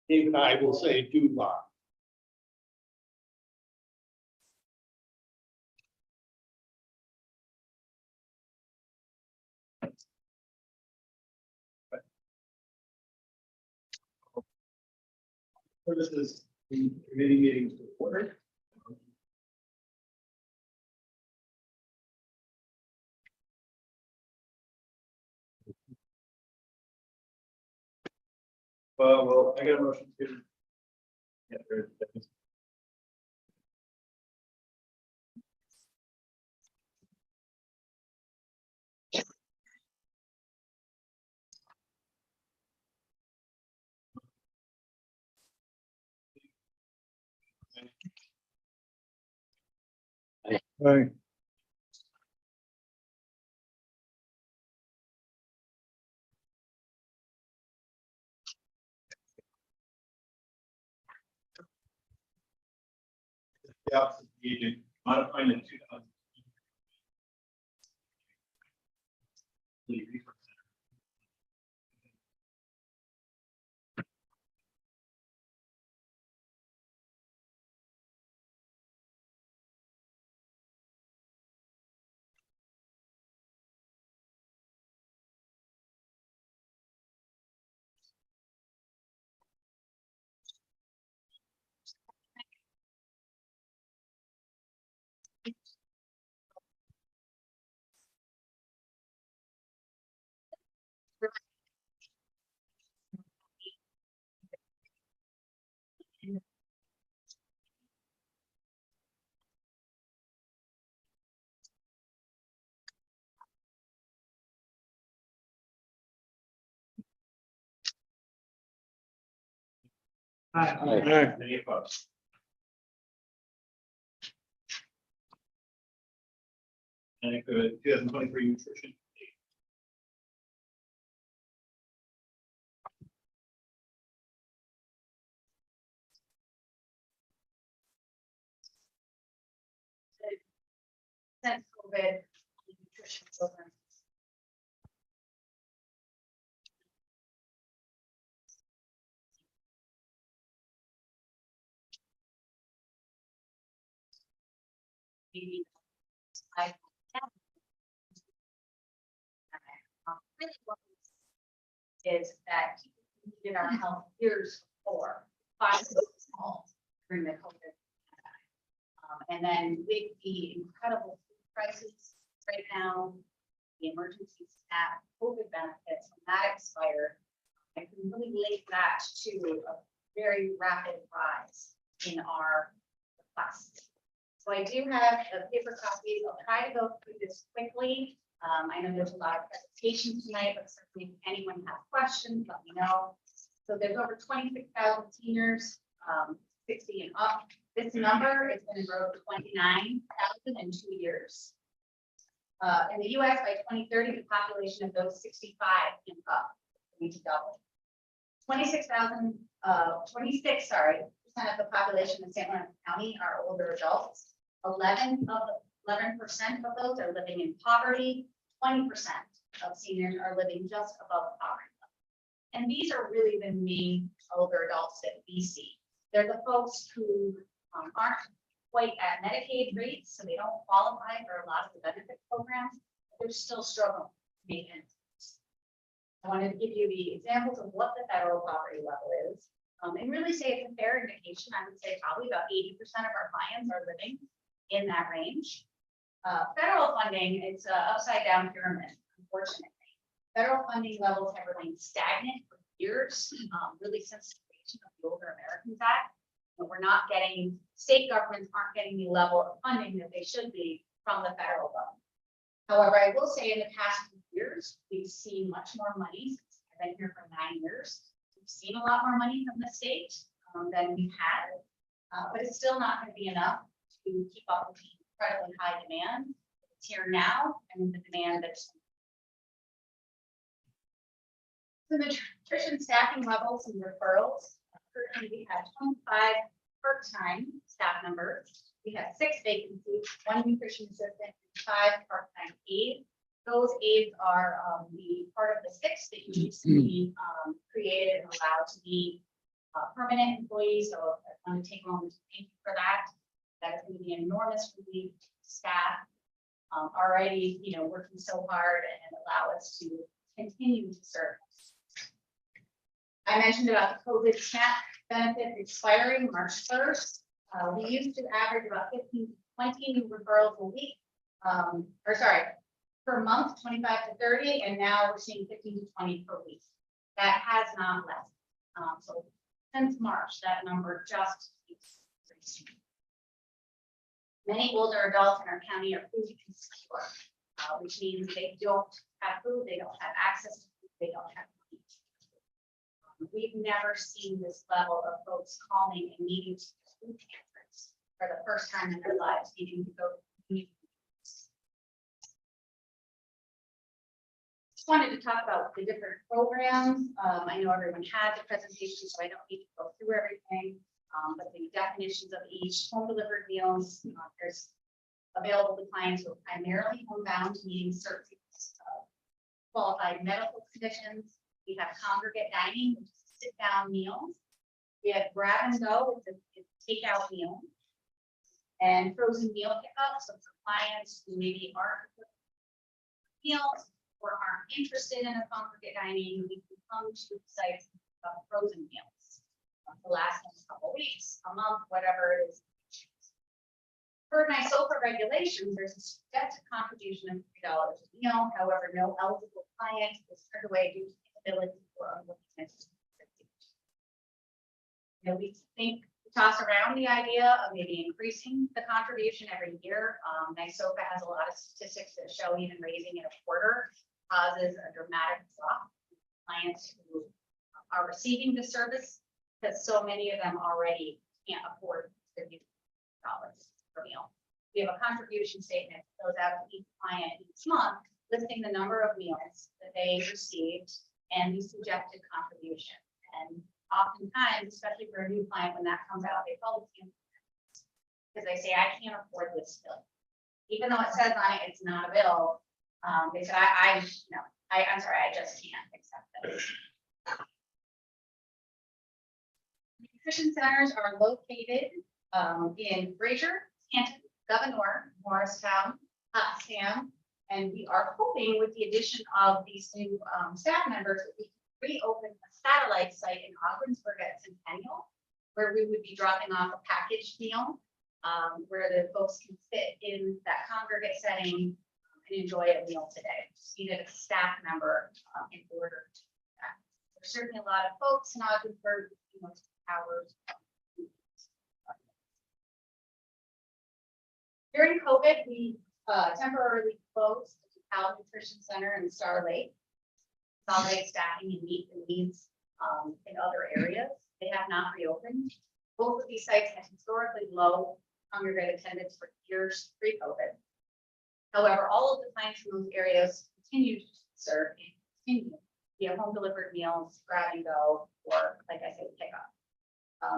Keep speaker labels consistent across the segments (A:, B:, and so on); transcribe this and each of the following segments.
A: Dave and I will say do lot. This is the committee meetings report. Well, I got a motion to. Yeah,
B: Aye.
A: the office of the agent modifying the 2000.
B: Aye.
A: Any opposed? And it could 2023 nutrition.
C: Since COVID, nutrition program. Maybe I really what is that people who needed our help years before, 5 small during the COVID. And then with the incredible food prices right now, the emergency staff COVID benefits, when that expired, I can really relate that to a very rapid rise in our requests. So I do have the paper copies. I'll try to go through this quickly. I know there's a lot of presentations tonight, but certainly if anyone has questions, let me know. So there's over 26,000 seniors, 60 and up. This number is going to grow to 29,000 in 2 years. In the US by 2030, the population of those 65 and up will need to double. 26% of the population in San Juan County are older adults. 11% of those are living in poverty. 20% of seniors are living just above poverty level. And these are really the main older adults that we see. They're the folks who aren't quite at Medicaid rates, so they don't qualify for a lot of the benefit programs, but they're still struggling to make ends meet. I wanted to give you the examples of what the federal poverty level is, and really say it's a fair indication. I would say probably about 80% of our clients are living in that range. Federal funding, it's an upside down pyramid, unfortunately. Federal funding levels have remained stagnant for years, really since the creation of the Older Americans Act. And we're not getting, state governments aren't getting the level of funding that they should be from the federal government. However, I will say in the past few years, we've seen much more money. I've been here for 9 years. We've seen a lot more money from the state than we've had, but it's still not going to be enough to keep up with the incredibly high demand. It's here now, and the demand that's so the nutrition staffing levels and referrals. Currently, we have 25 part-time staff members. We have 6 vacancies, 1 nutrition assistant, and 5 part-time aides. Those aides are the part of the 6 that you need to be created and allowed to be permanent employees, so I want to take a moment to thank you for that. That is going to be an enormous relief to staff already, working so hard and allow us to continue to serve. I mentioned about the COVID SNAP benefit expiring March 1st. We used to average about 15 to 20 new referrals a week, per month, 25 to 30, and now we're seeing 15 to 20 per week. That has not lessened. So since March, that number just keeps increasing. Many older adults in our county are food insecure, which means they don't have food, they don't have access to food, they don't have money. We've never seen this level of folks calling and needing to use food pantries for the first time in their lives, needing to go to community. Just wanted to talk about the different programs. I know everyone had the presentation, so I don't need to go through everything. But the definitions of each: home delivered meals, there's available to clients who are primarily homebound, meeting certain qualified medical conditions. We have congregate dining, which is sit-down meals. We have grab and go, which is takeout meal, and frozen meal pickup. So for clients who maybe aren't meals or aren't interested in a congregate dining, we can come to the site of frozen meals. The last couple of weeks, a month, whatever it is. For NYSOFA regulations, there's a suggested contribution of $3 a meal. However, no eligible client is turned away due to inability or unwillingness. We toss around the idea of maybe increasing the contribution every year. NYSOFA has a lot of statistics that show even raising it a quarter causes a dramatic drop in clients who are receiving the service, because so many of them already can't afford $50 per meal. We have a contribution statement that goes out to each client each month, listing the number of meals that they received and the suggested contribution. And oftentimes, especially for a new client, when that comes out, they call the because they say, I can't afford this bill. Even though it says on it, it's not a bill. They said, I'm sorry, I just can't accept this. Nutrition centers are located in Fraser, Canton, Gouverneur, Morristown, Potsdam, and we are hoping with the addition of these new staff members that we can reopen a satellite site in Ogdensburg at Centennial, where we would be dropping off a packaged meal where the folks can sit in that congregate setting and enjoy a meal today. Just needed a staff member in order to do that. There's certainly a lot of folks in Ogdensburg, hours. During COVID, we temporarily closed the DeKalb Nutrition Center in Star Lake, consolidate staffing and meet the needs in other areas. They have not reopened. Both of these sites had historically low congregate attendance for years pre-COVID. However, all of the clients in those areas continue to serve and continue via home delivered meals, grab and go, or like I said, pickup.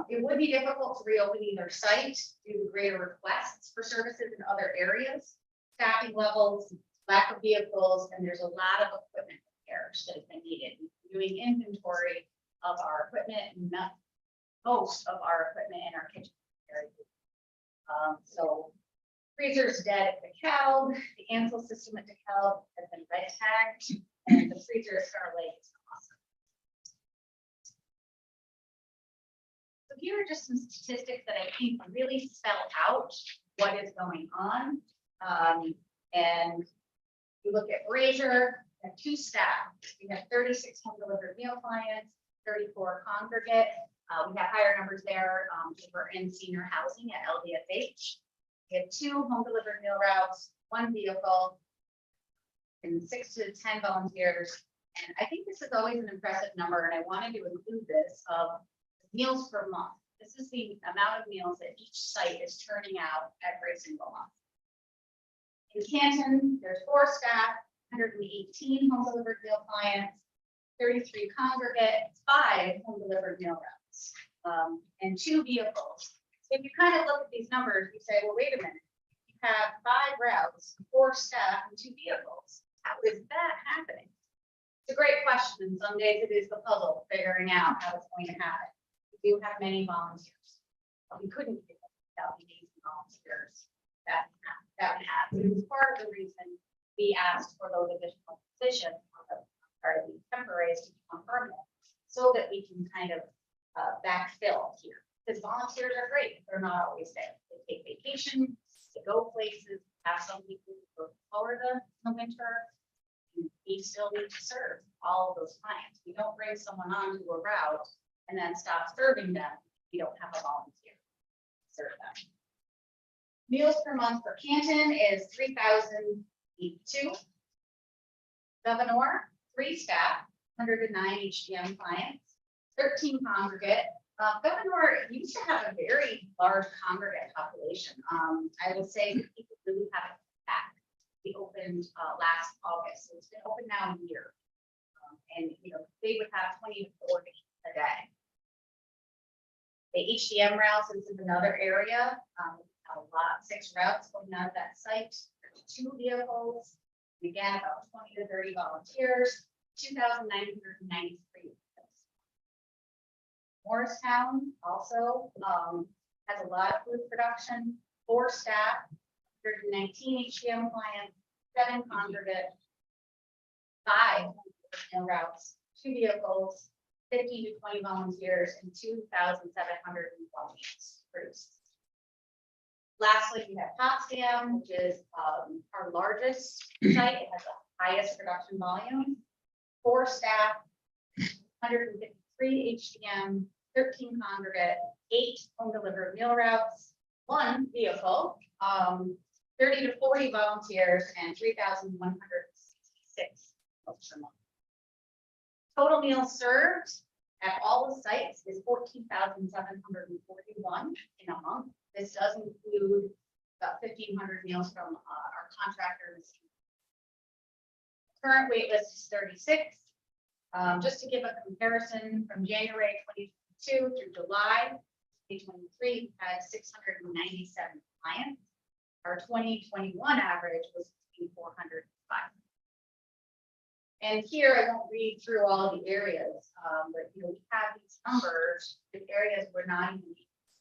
C: It would be difficult to reopen either site due to greater requests for services in other areas, staffing levels, lack of vehicles, and there's a lot of equipment repairs that have been needed. We're doing inventory of our equipment, and not most of our equipment in our kitchen area. So freezer's dead at DeKalb, the Ansel system at DeKalb has been red tagged, and the freezer at Star Lake is awesome. So here are just some statistics that I think really spell out what is going on. And you look at Brazier, we have 2 staff. We have 36 home delivered meal clients, 34 congregate. We have higher numbers there. We're in senior housing at LDSH. We have 2 home delivered meal routes, 1 vehicle, and 6 to 10 volunteers. And I think this is always an impressive number, and I wanted to include this of meals per month. This is the amount of meals that each site is turning out every single month. In Canton, there's 4 staff, 118 home delivered meal clients, 33 congregate, 5 home delivered meal routes, and 2 vehicles. So if you kind of look at these numbers, you say, well, wait a minute, you have 5 routes, 4 staff, and 2 vehicles. How is that happening? It's a great question, and some days it is the puzzle figuring out how it's going to happen. do have many volunteers. But we couldn't do it without the amazing volunteers that we have. It was part of the reason we asked for those additional positions, part of the temporaries to become permanent, so that we can kind of backfill here. Because volunteers are great, they're not always there. They take vacation, they go places, have some people who go to Florida in the winter. We still need to serve all of those clients. We don't bring someone on to a route and then stop serving them. We don't have a volunteer to serve them. Meals per month for Canton is 3,082. Governor, 3 staff, 109 HDM clients, 13 congregate. Governor used to have a very large congregate population. I would say that people really have it back. We opened last August, so it's been open now a year. And they would have 20 to 40 a day. The HDM routes is another area. A lot, 6 routes going out of that site. There's 2 vehicles. Again, about 20 to 30 volunteers. 2,993. Morristown also has a lot of food production, 4 staff, 119 HDM clients, 7 congregate, 5 routes, 2 vehicles, 15 to 20 volunteers, and 2,712 meals produced. Lastly, we have Potsdam, which is our largest site. It has the highest production volume, 4 staff, 153 HDM, 13 congregate, 8 home delivered meal routes, 1 vehicle, 30 to 40 volunteers, and 3,166 meals per month. Total meals served at all the sites is 14,741 in a month. This does include about 1,500 meals from our contractors. Current wait list is 36. Just to give a comparison, from January 2022 through July 2023, we had 697 clients. Our 2021 average was between 400 and 500. And here I won't read through all the areas, but we have these numbers. The areas we're not even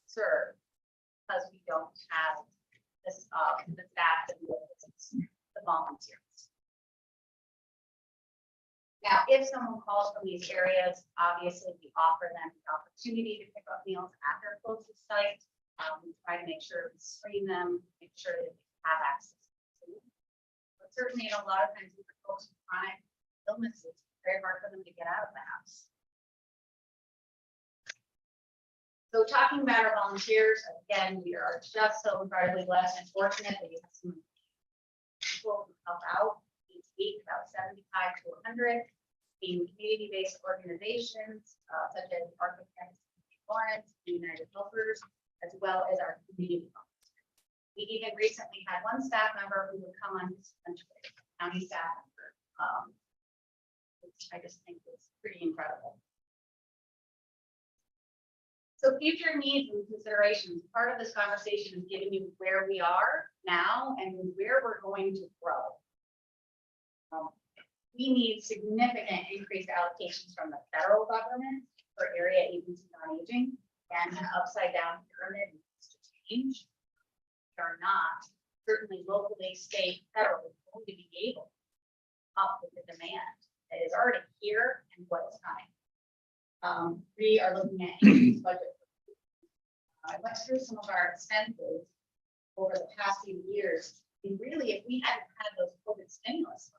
C: served because we don't have this the staff and the volunteers. Now, if someone calls from these areas, obviously we offer them the opportunity to pick up meals at their closest site. We try to make sure we screen them, make sure that they have access to food. But certainly, a lot of times, with folks with chronic illnesses, it's very hard for them to get out of the house. So talking about our volunteers, again, we are just so incredibly blessed and fortunate that we have some people who help out each week, about 75 to 100, in community-based organizations such as Architects Florence, United Helpers, as well as our community volunteers. We even recently had 1 staff member who would come on his lunch break, county staff member, which I just think is pretty incredible. So future needs and considerations. Part of this conversation is giving you where we are now and where we're going to grow. We need significant increased allocations from the federal government for area agencies on aging, and an upside down pyramid needs to change. We are not, certainly locally, state, federal, going to be able to up with the demand that is already here and what is coming. We are looking at increased budget. I went through some of our expenses over the past few years, and really, if we hadn't had those COVID stimulus,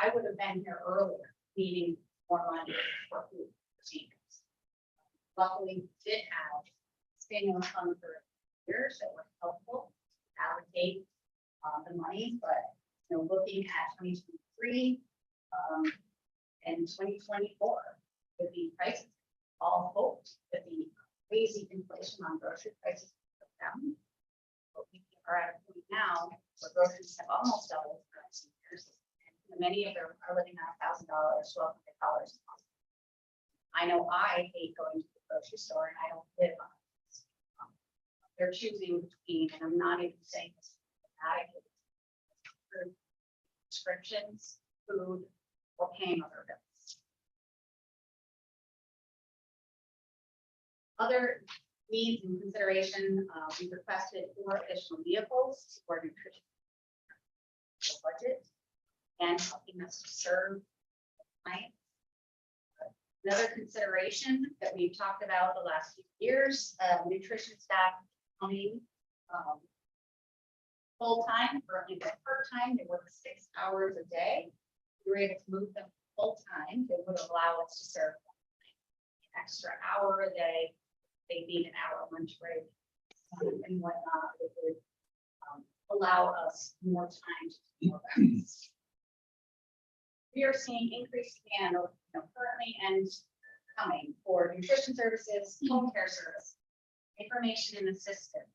C: I would have been here earlier, needing more money for food procedures. Luckily, we did have stimulus funds for years that were helpful to allocate the money, but looking at 2023 and 2024 with the prices, all hoped that the crazy inflation on grocery prices would go down. But we are at a point now where groceries have almost doubled for the next years. And many of them are living on $1,000, $1,200 a month. I know I hate going to the grocery store and I don't live on it. They're choosing between, and I'm not even saying this dramatically, prescriptions, food, or paying other bills. Other needs and consideration, we requested 4 additional vehicles for nutrition budget and helping us to serve clients. Another consideration that we've talked about the last few years, nutrition staff coming full-time or even part-time. They work 6 hours a day. We were able to move them full-time. It would allow us to serve an extra hour a day. They need an hour lunch break and whatnot. It would allow us more time to do more things. We are seeing increased demand, currently and coming for nutrition services, home care service, information and assistance.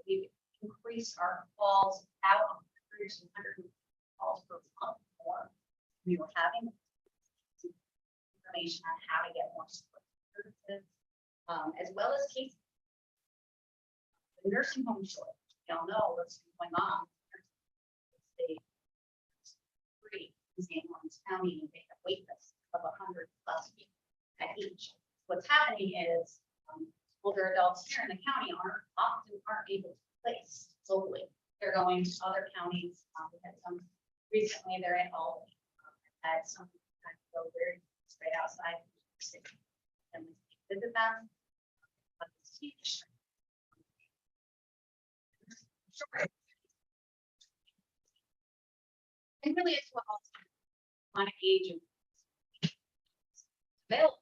C: We've increased our calls out 100 to 100 calls per month more. We were having information on how to get more support services, as well as cases. The nursing home shortage, we all know what's going on. They free in St. Lawrence County, and they have wait lists of 100+ people at each. What's happening is older adults here in the county aren't able to place locally. They're going to other counties. We had some recently. They're in Albany. Had some kind of go very straight outside the city and visit them. But it's huge. Sure. And really, it's what on age of available.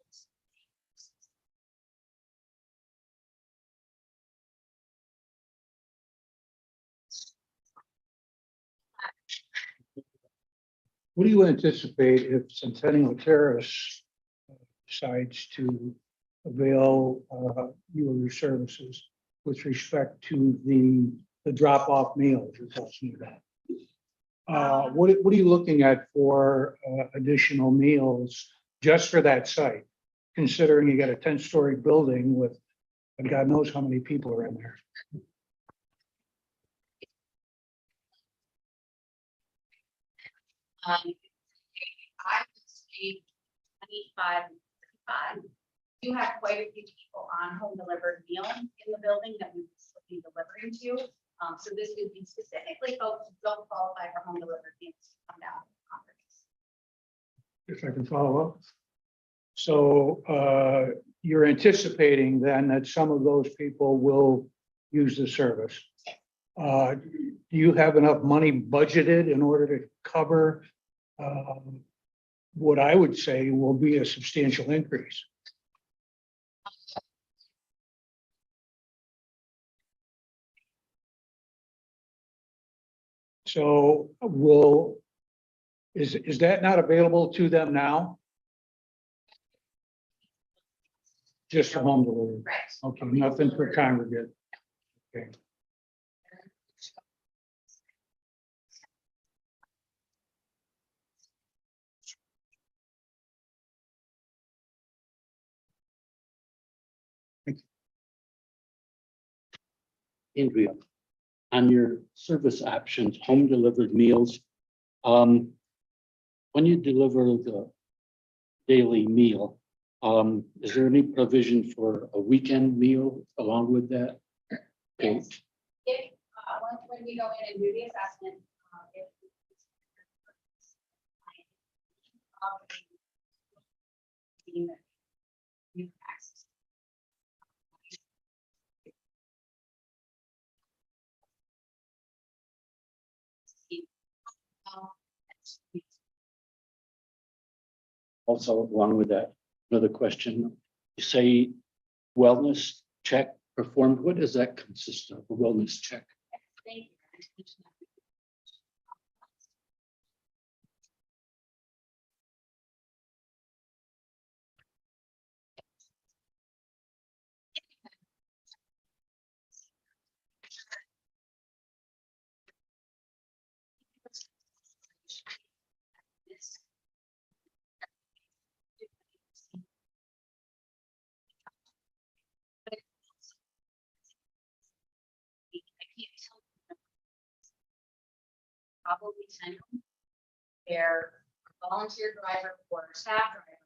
B: What do you anticipate if Centennial Terrace decides to avail you of your services with respect to the drop-off meals you're talking about? What are you looking at for additional meals just for that site? Considering you got a 10-story building with, and God knows how many people are in there.
C: I would say 25 and 35. You have quite a few people on home delivered meals in the building that we will be delivering to. So this would be specifically folks who don't qualify for home delivered meals to come down to the conference.
B: If I can follow up. So you're anticipating then that some of those people will use the service. Do you have enough money budgeted in order to cover what I would say will be a substantial increase? So is that not available to them now? Just for home delivery?
C: Right.
B: Okay, nothing for congregate. Okay.
D: Andrea, on your service options, home delivered meals, when you deliver the daily meal, is there any provision for a weekend meal along with that? Okay.
C: Yes. If when we go in and do the assessment, if you access.
D: Also, along with that, another question, you say wellness check performed, what does that consist of, a wellness check?
C: Thank you. Probably 10. Their volunteer driver or staff driver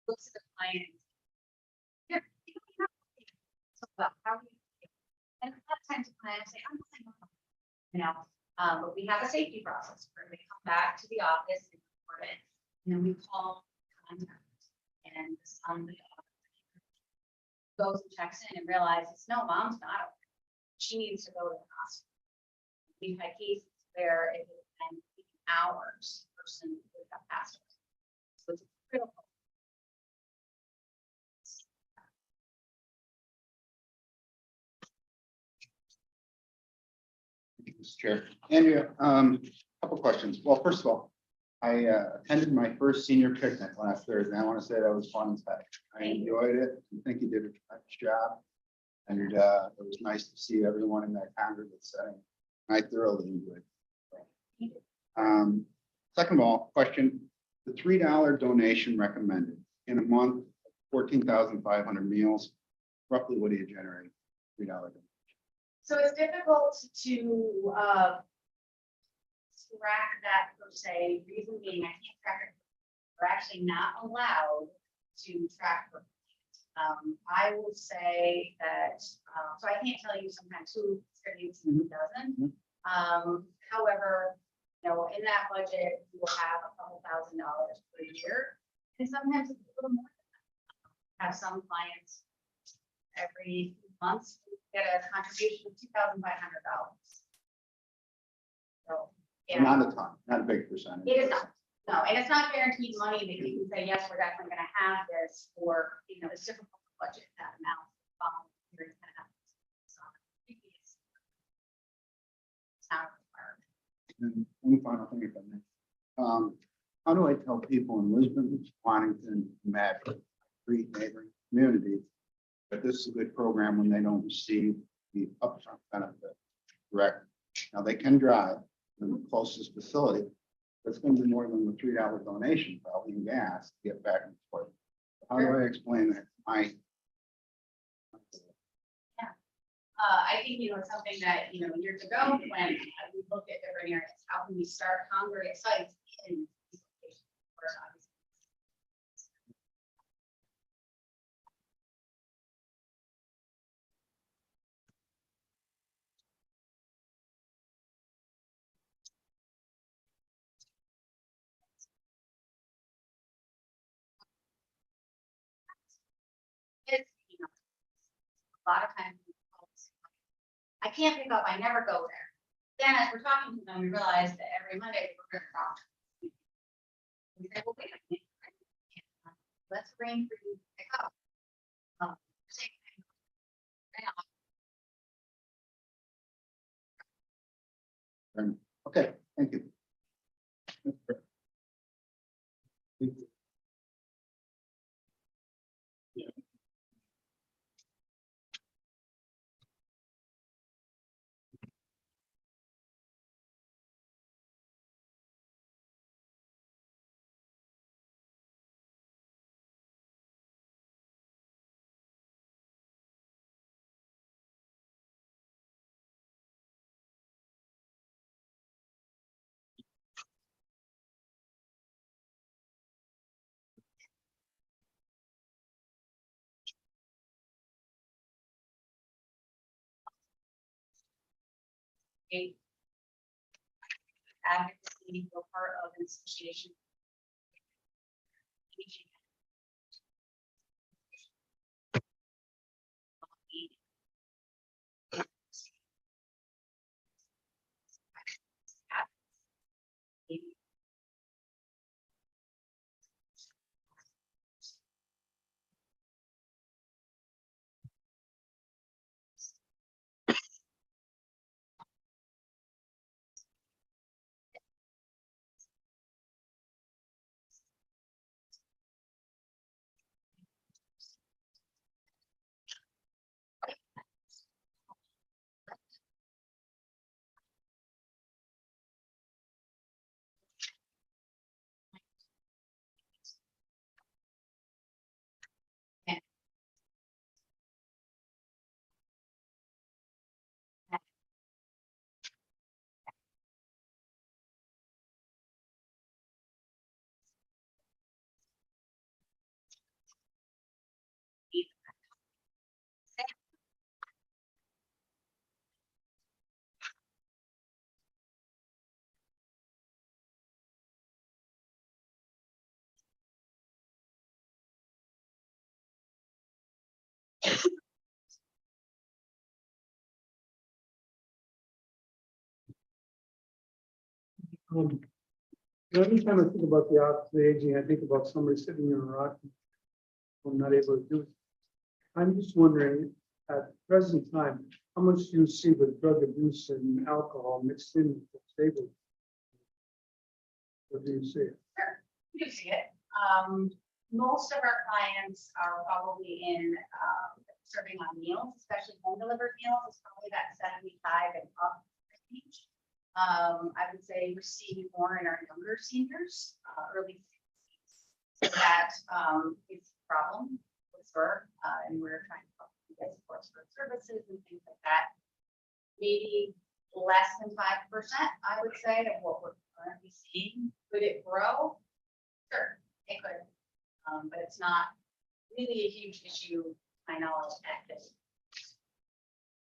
C: looks at the client. Here, you don't have to But how do you? And a lot of times when I say, I'm not saying, you know, but we have a safety process where we come back to the office and report it, and then we call contact. And the son goes and checks in and realizes, no, mom's not okay. She needs to go to the hospital. We've had cases where it has been hours, the person would have passed away. So it's critical.
E: Mr. Chair. Andrea, couple questions. Well, first of all, I attended my first senior picnic last Thursday. I want to say that was fun as heck. I enjoyed it. I think you did a tremendous job. And it was nice to see everyone in that congregate setting. I thoroughly enjoyed it. Second of all, question, the $3 donation recommended in a month, 14,500 meals, roughly what do you generate? $3 donation.
C: So it's difficult to track that per se, reason being I can't track it. We're actually not allowed to track. I would say that, so I can't tell you sometimes who contributes and who doesn't. However, you know, in that budget, you will have a couple $1,000 per year. And sometimes it's a little more. Have some clients every few months get a contribution of $2,500. So, yeah.
E: Not a ton, not a big percentage.
C: It is not, no, and it's not guaranteed money that you can say, yes, we're definitely gonna have this, or, you know, it's difficult to budget that amount. It's not a requirement.
E: And one final thing, if I may. How do I tell people in Lisbon, Wantington, Madrid, three neighboring communities, that this is a good program when they don't receive the upfront benefit direct? Now, they can drive to the closest facility, but it's going to be more than the $3 donation, probably in gas, to get back and forth. How do I explain that?
C: I think, you know, it's something that, you know, years ago, when we looked at different areas, how can we start congregate sites in these locations? Of course, obviously. It's, you know, a lot of times I can't pick up, I never go there. Then as we're talking to them, we realize that every Monday we're going to talk. We say, well, wait a minute. Let's arrange for you to pick up. Same thing.
E: Okay, thank you.
C: Advocacy, feel part of an association.
F: Every time I think about the office of aging, I think about somebody sitting in a rocking. I'm not able to do it. I'm just wondering, at the present time, how much do you see with drug abuse and alcohol mixed in with the table? What do you see?
C: Sure, you do see it. Most of our clients are probably in, serving on meals, especially home delivered meals, it's probably that 75 and up range. I would say we're seeing more in our younger seniors, early 60s. That is a problem with her, and we're trying to help you guys support services and things like that. Maybe less than 5%, I would say, of what we're currently seeing. Could it grow? Sure, it could. But it's not really a huge issue, to my knowledge, at this.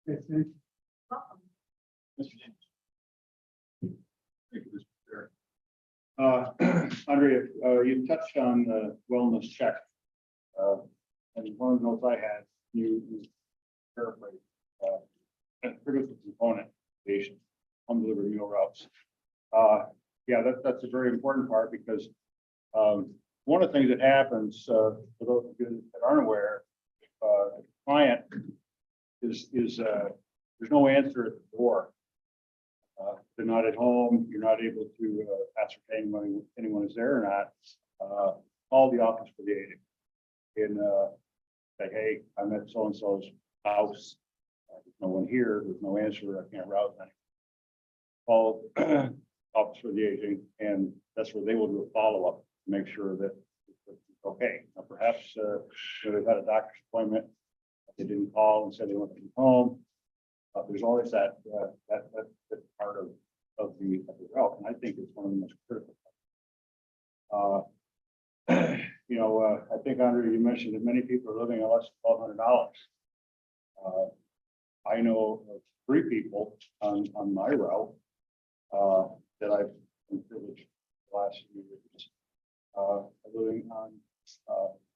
F: Okay,
C: Welcome.
A: Mr. James. Thank you, Mr. Chair. Andrea, you touched on the wellness check. And one of the notes I had, you paraphrased, critical component, patient, home delivery meal routes. Yeah, that's a very important part because one of the things that happens, for those of you that aren't aware, the client is there's no answer at the door. They're not at home. You're not able to ascertain whether anyone is there or not. Call the office for the aging and say, hey, I'm at so and so's house. There's no one here. There's no answer. I can't route anything. Call office for the aging, and that's where they will do a follow up to make sure that it's okay. Now, perhaps they've had a doctor's appointment. They didn't call and said they want to be home. There's always that part of the route, and I think it's one of the most critical. I think, Andre, you mentioned that many people are living on less than $1,200. I know of 3 people on my route that I've been privileged the last few years are living on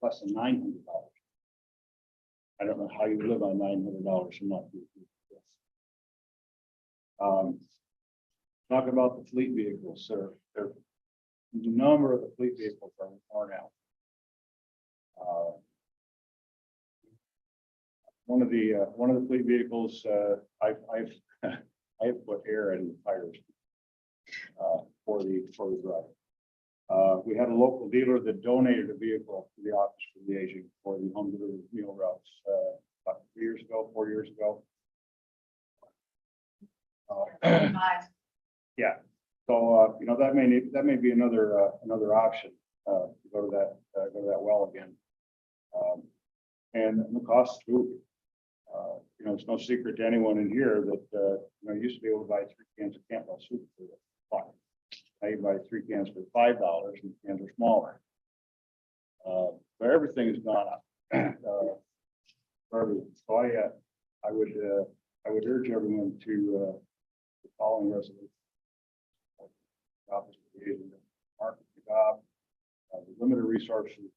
A: less than $900. I don't know how you live on $900 a month. Talk about the fleet vehicles, sir. The number of the fleet vehicles are worn out. One of the fleet vehicles, I've put air in the tires for the drive. We had a local dealer that donated a vehicle to the office for the aging for the home delivery meal routes about 4 years ago. Yeah, so that may be another option to go to that well again. And the cost too. It's no secret to anyone in here that you used to be able to buy 3 cans of Campbell soup for $5. Now you buy 3 cans for $5 and the cans are smaller. But everything has gone up. For everything. So I would urge everyone to the following resolution. Office of the aging, market the job, the limited resources.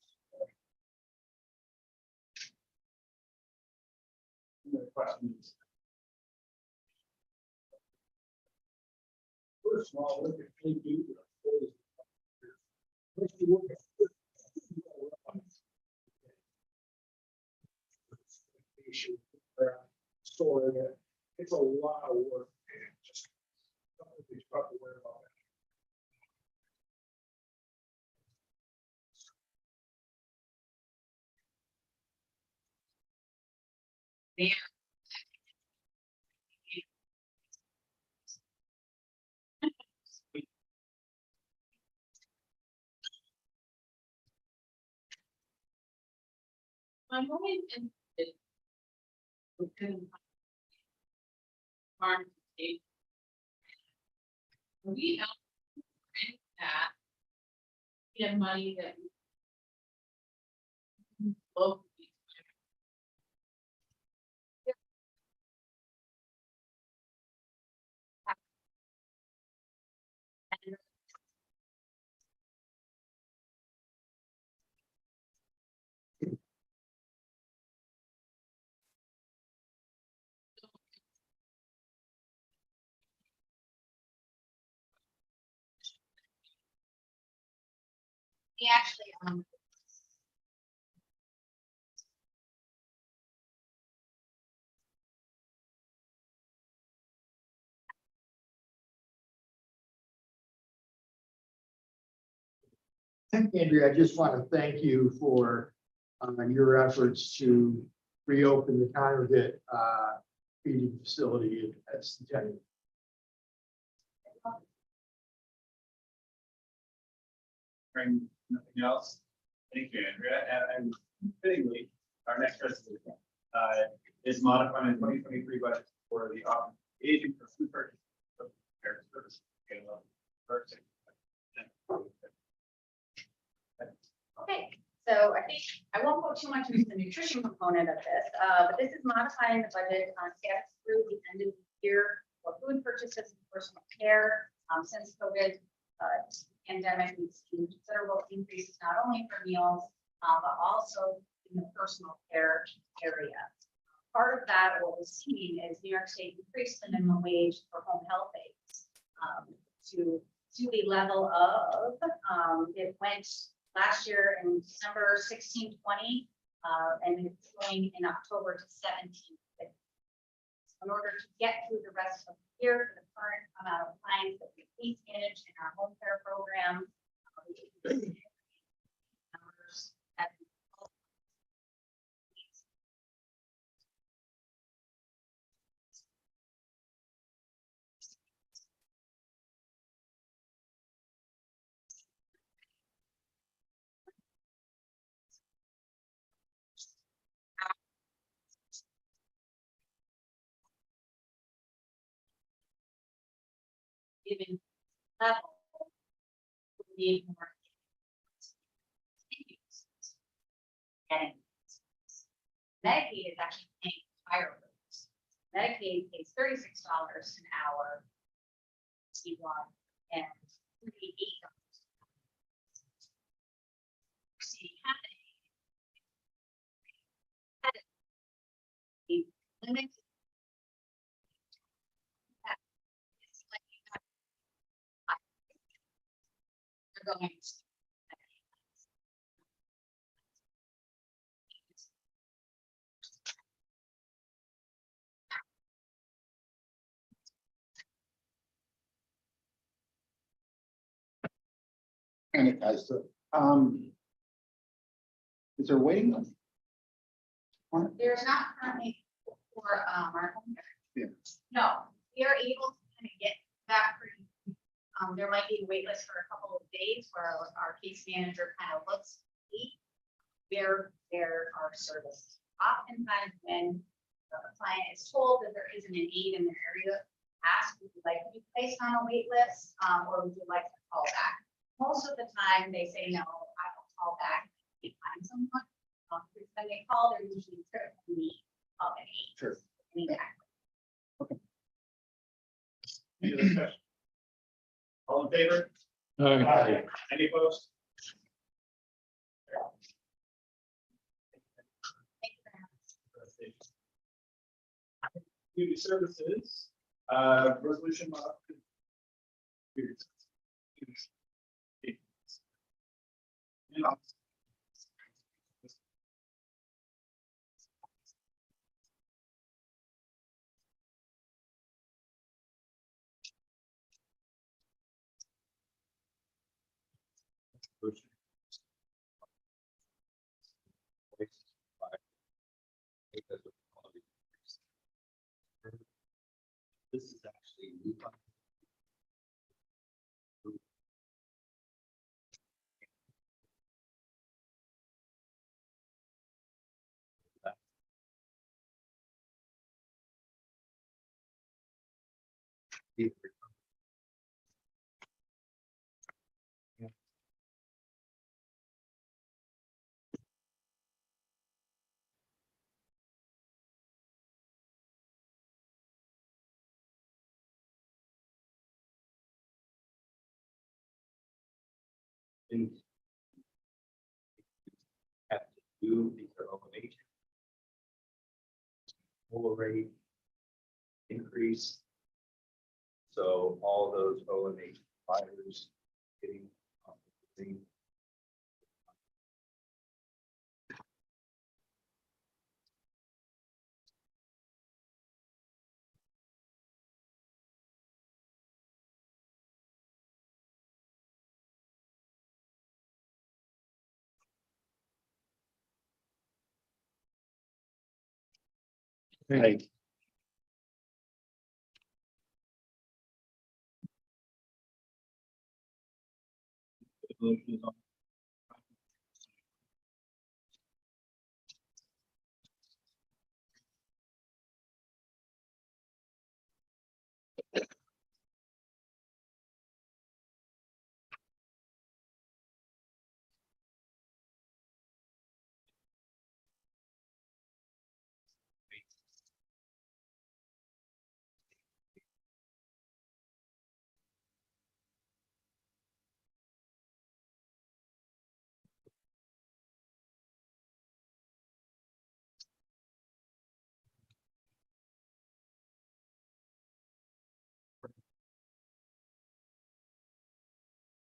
A: Any questions?
B: First of all, look at fleet vehicles. First you look at story, it's a lot of work. And just something to worry about.
G: I'm always interested. In farm to table. We help in that. Get money that. Locally.
C: We actually,
H: Andrea, I just want to thank you for your efforts to reopen the congregate feeding facility at Centennial.
A: Hearing nothing else. Thank you, Andrea. And fittingly, our next resolution is modifying the 2023 budget for the Office of Aging for food purchase of care service.
C: okay, so I think I won't go too much into the nutrition component of this, but this is modifying the budget on status through the end of the year for food purchases and personal care. Since COVID pandemic, we've seen considerable increases not only for meals, but also in the personal care area. Part of that, what we're seeing is New York State increased the minimum wage for home health aides to the level of, it went last year in December 1620, and it's going in October to 1750. In order to get through the rest of the year, for the current amount of clients that we manage in our home care program, numbers at given level, we need more. Getting Medicaid is actually paying higher rates. Medicaid pays $36 an hour. C1 and $38. See happening. Limit. They're going.
E: And it guys, so, is there a waiting list?
C: There's not currently for our home care.
E: Yeah.
C: No, we are able to kind of get that pretty. There might be a wait list for a couple of days where our case manager kind of looks where there are services. Oftentimes when the client is told that there isn't an aid in their area, ask, would you like to be placed on a wait list, or would you like to call back? Most of the time they say, no, I don't call back. If you find someone, because when they call, they're usually in need of an aid.
E: Sure.
C: Exactly.
A: Any other discussion? All in favor?
D: Aye.
A: Any opposed?
C: Thank you very much.
A: Community services, resolution.
I: This is actually new. Things have to do, these are OMH. Full rate increase. So all those OMH providers getting the same
D: Aye.
A: Motion is on.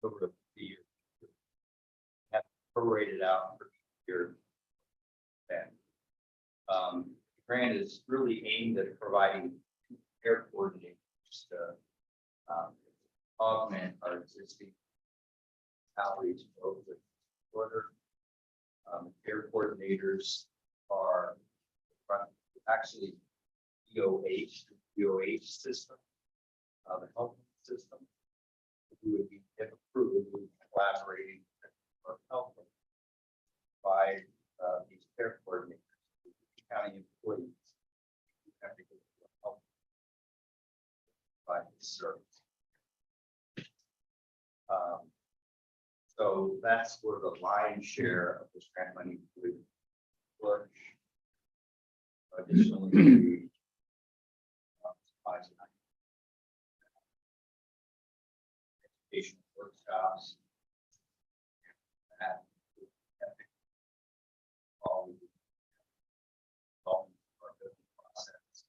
I: over the year. Have prorated out for your. And grant is really aimed at providing care coordinators to augment our existing outreach over the quarter. Care coordinators are actually DOH system, the health system. We would be, if approved, we would be collaborating with our health by these care coordinators, county employees. who have to go to the health by this service. So that's where the lion's share of this grant money would flourish. Additionally, we, supplies and education workshops. That all part of the process.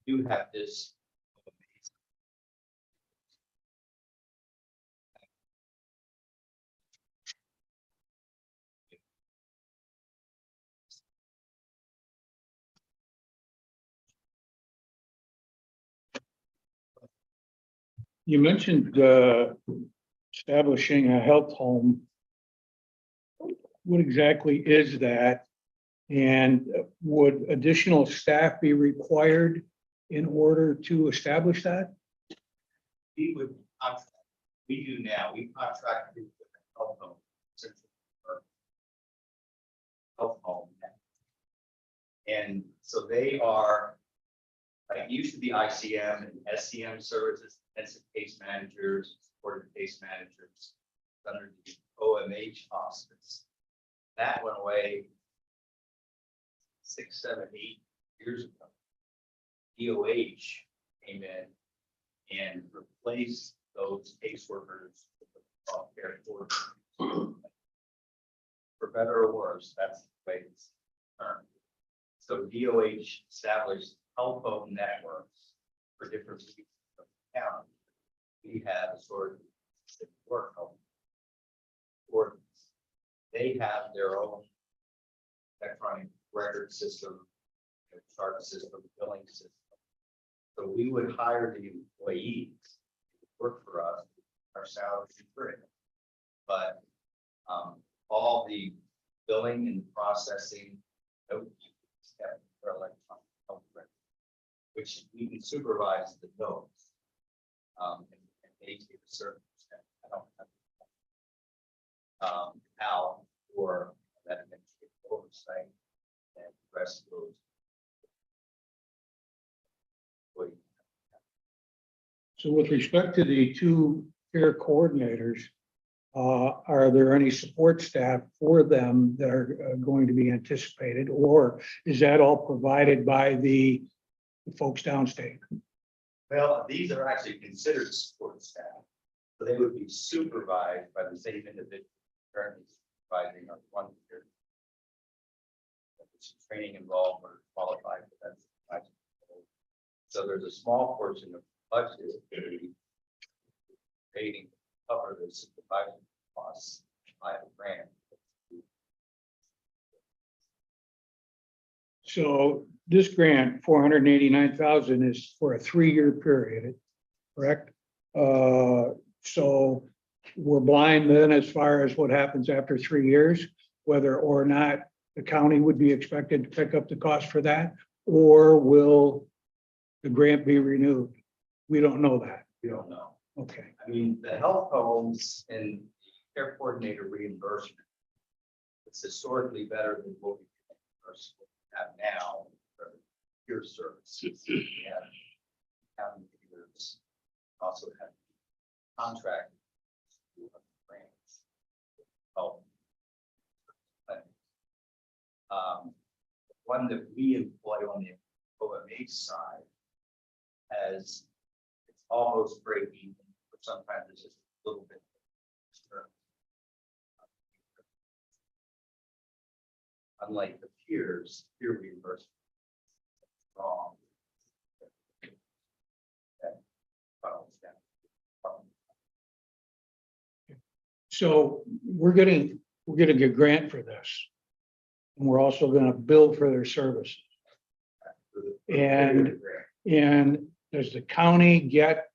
I: You have this.
B: You mentioned establishing a health home. What exactly is that? And would additional staff be required in order to establish that?
I: We would, we do now, we contract with the health home. Health home. And so they are, like, used to be ICM and SCM services, intensive case managers, supportive case managers, under the OMH hospice. That went away 6, 7, 8 years ago. DOH came in and replaced those caseworkers with care coordinators. For better or worse, that's the way it's termed. So DOH established health home networks for different pieces of the county. We have a sort of work home. Or they have their own electronic record system, chart system, billing system. So we would hire the employees to work for us, our salary is free. But all the billing and processing, for electronic health record, which we can supervise the notes. And they take a certain percent. I don't have how for that administrative oversight and the rest of those
B: So with respect to the two care coordinators, are there any support staff for them that are going to be anticipated? Or is that all provided by the folks downstate?
I: Well, these are actually considered support staff. So they would be supervised by the same individual currently supervising our one year. There's training involved or qualified, but that's. So there's a small portion of budget. Rating cover the supervisor costs by a grant.
B: So this grant, 489,000, is for a 3-year period, correct? So we're blind then as far as what happens after 3 years, whether or not the county would be expected to pick up the cost for that, or will the grant be renewed? We don't know that.
I: We don't know.
B: Okay.
I: I mean, the health homes and the care coordinator reimbursement. It's historically better than what we have now for your service. We have county leaders also have contract grants. Help. One that we employ on the OMH side has it's almost break even, but sometimes it's just a little bit. Unlike the peer reimbursement. Wrong. That funnels down.
B: So we're getting a grant for this. And we're also going to bill for their services. And does the county get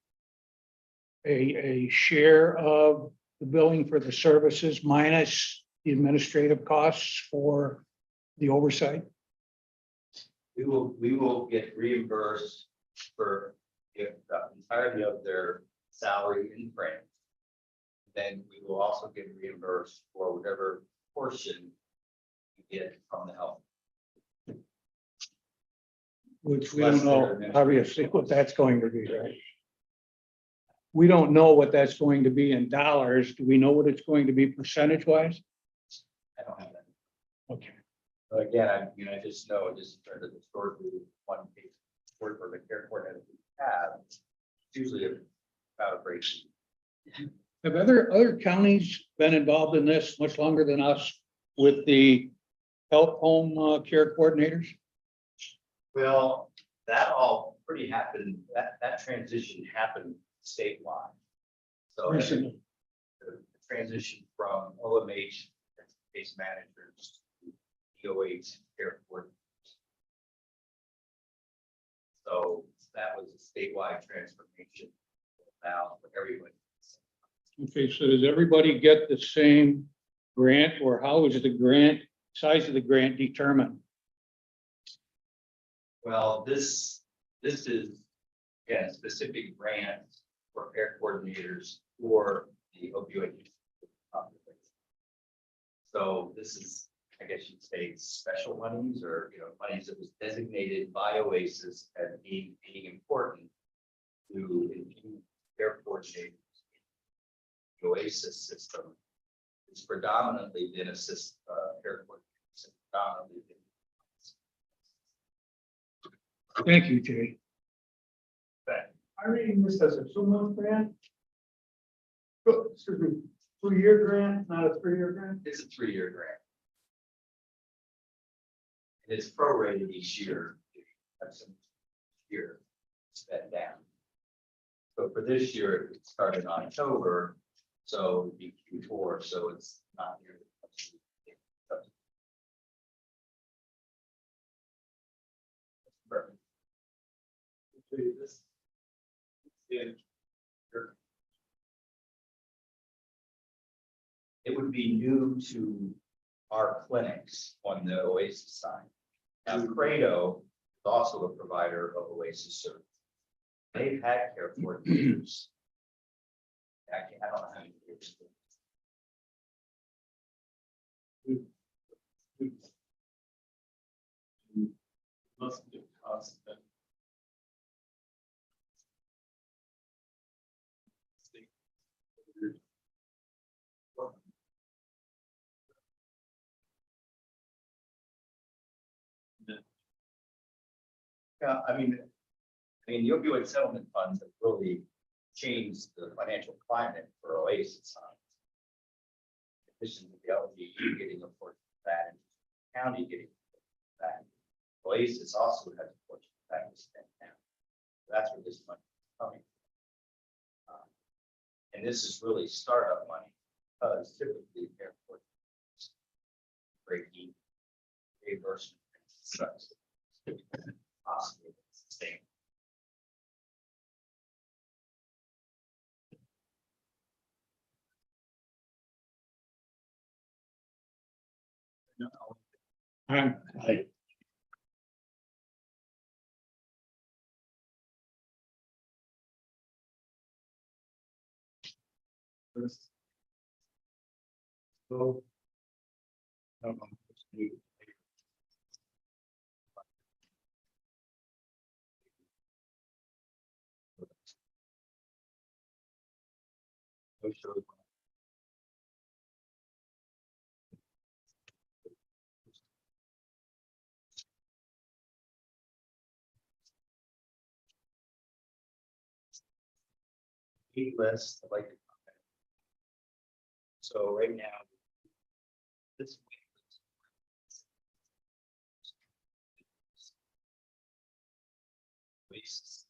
B: a share of the billing for the services minus the administrative costs for the oversight?
I: We will get reimbursed for the entirety of their salary in France. Then we will also get reimbursed for whatever portion we get from the health.
B: Which we don't know, obviously, what that's going to be, right? We don't know what that's going to be in dollars. Do we know what it's going to be percentage wise?
I: I don't have that.
B: Okay.
I: But again, I just know, just in terms of historically, one case for the care coordinator we have, it's usually about a break.
B: Have other counties been involved in this much longer than us with the health home care coordinators?
I: Well, that all pretty happened, that transition happened statewide. So
B: Recently.
I: the transition from OMH case managers to DOH care coordinators. So that was a statewide transformation now for everybody.
B: Okay, so does everybody get the same grant, or how is the grant, size of the grant determined?
I: Well, this is, again, specific grants for care coordinators for the opioid use population. So this is, I guess you'd say, special monies, or, monies that was designated by OASIS as being important to infuse care coordinators. The OASIS system is predominantly been care coordinators, predominantly been.
B: Thank you, Jay.
F: I'm reading this as a 2-month grant. Oh, excuse me, 2-year grant, not a 3-year grant.
I: It's a 3-year grant. And it's prorated each year. Have some year spent down. So for this year, it started in October, so it'd be Q4, so it's not near the. Perfect. This. It would be new to our clinics on the OASIS side. Now, Credo is also a provider of OASIS service. They've had care coordinators. I don't know how many years. Must be cost that. Yeah, the opioid settlement funds have really changed the financial climate for Oasis. In addition to the LGU getting a portion of that, and the county getting a portion of that, Oasis also has a portion of that to spend now. That's where this money is coming from. And this is really startup money, because typically airport breaking reimbursement such possibly sustain.
D: I,
A: So. I don't know.
I: List, I'd like to comment. So right now, this. Wastes.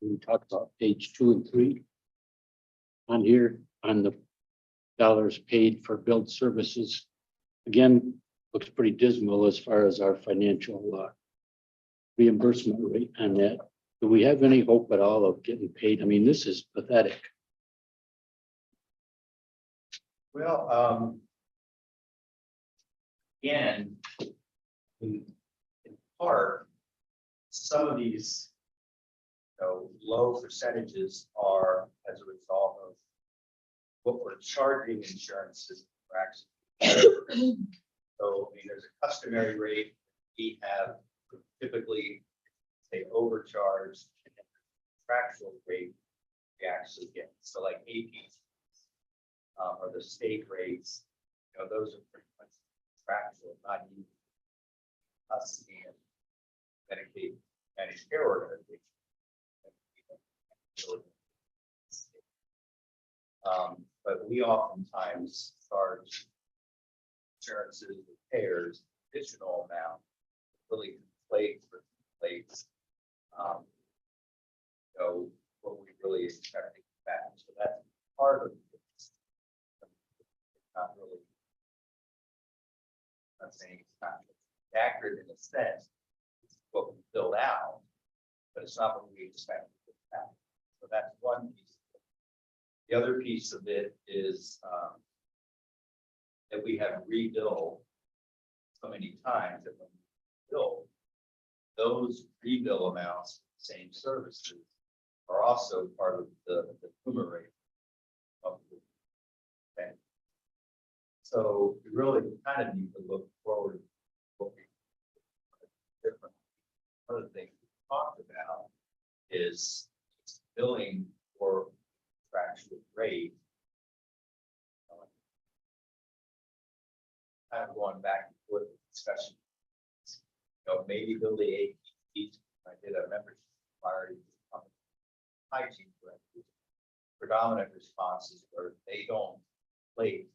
D: we talked about page 2 and 3. On here, on the dollars paid for billed services. Again, looks pretty dismal as far as our financial reimbursement rate on that. Do we have any hope at all of getting paid? I mean, this is pathetic.
I: Well, again, in part, some of these, low percentages are as a result of what we're charging insurances for actually. So, there's a customary rate we have typically, say, overcharged, and then contractual rate we actually get. So like AP, or the state rates, those are pretty much contractual, not even us and Medicaid managed care organization. But we oftentimes charge insurances and payers additional amount, really conflate for conflates. What we really expecting back. So that's part of it. Not really. I'm saying it's not accurate in a sense. It's what we filled out, but it's not what we expect to get back. So that's one piece. The other piece of it is that we have rebilled so many times that when we bill, those rebill amounts, same services, are also part of the tumor rate of the bank. So we really kind of need to look forward to what we different. One of the things we talked about is billing for contractual rate. Kind of going back and forth with discussion. Maybe build the APT. I did a membership inquiry on hygiene directors. Predominant responses were they don't play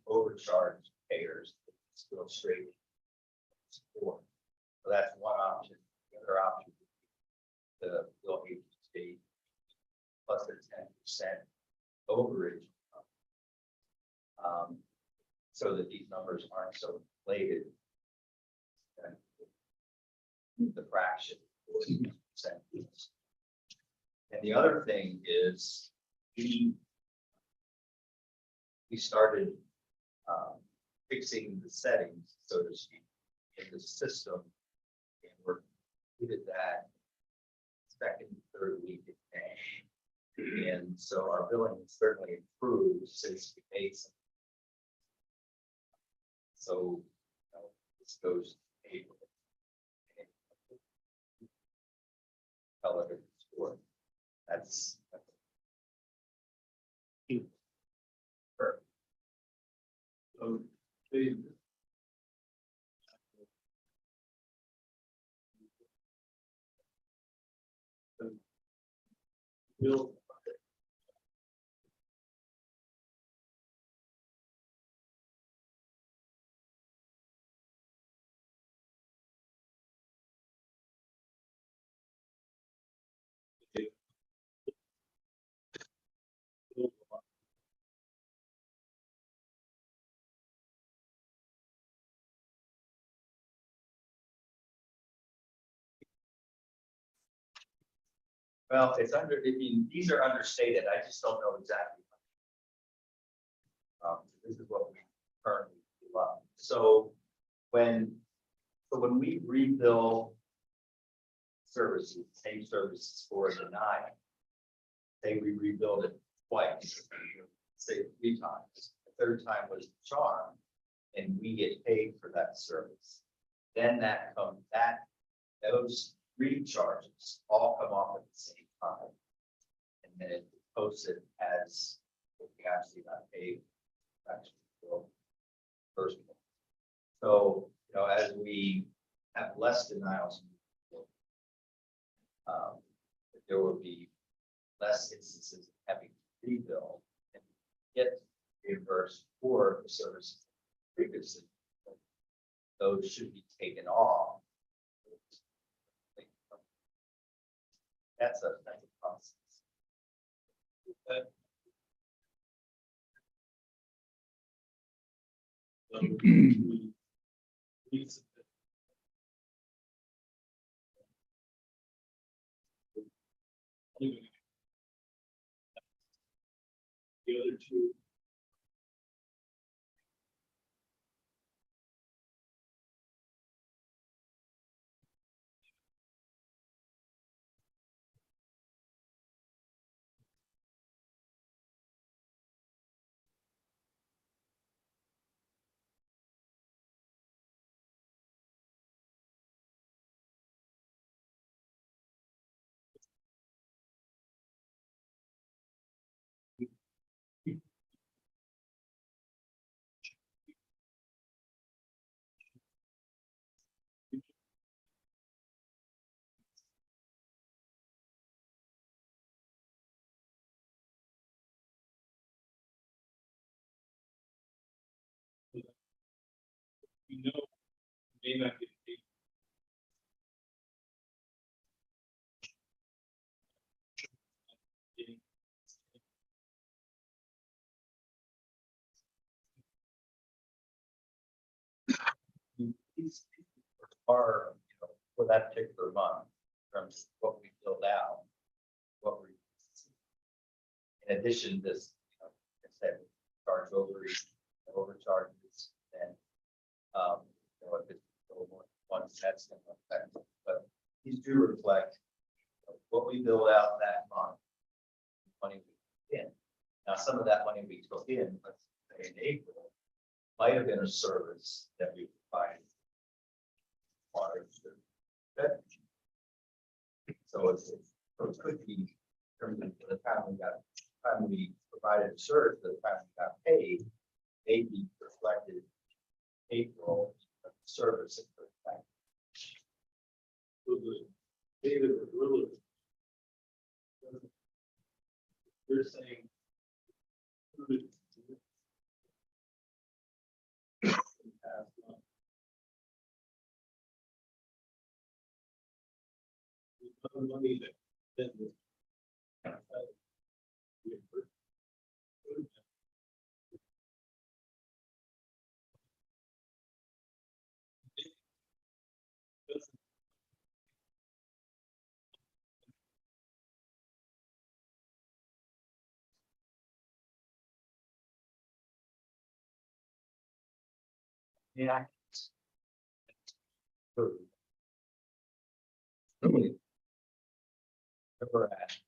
I: overcharge payers, it's go straight support. So that's one option. The other option would be the bill APT plus the 10% overage. so that these numbers aren't so inflated. And the fraction. 40%. And the other thing is, we started fixing the settings, so to speak, in the system. And we did that second, third week in May. And so our billing certainly improved since we made some. So this goes to April. Color score. That's. Perfect.
A: So they. Bill.
I: Well, it's under, I mean, these are understated. I just don't know exactly. This is what we currently love. So when we rebill services, same services for the nine, say we rebuild it twice, say 3 times. The third time was the charm, and we get paid for that service. Then those recharges all come off at the same time. And then it posted as what we actually got paid. Actually, first one. So, as we have less denials, there will be less instances of having to rebill and get reimbursed for the services previously. Those should be taken off. That's a process.
A: The other two. May not get paid.
I: These are, for that particular month, in terms of what we build out, what we. In addition, this, I said, charge overcharges, and, if it's a little more, once that's going to affect it. But these do reflect what we build out that month, money we took in. Now, some of that money we took in, let's say in April, might have been a service that we provided. So it could be, in terms of the time we provided a service, the time we got paid, may be reflected in April of the service.
A: So the data is really. You're saying. Money that
I: Yeah. Really? Never asked.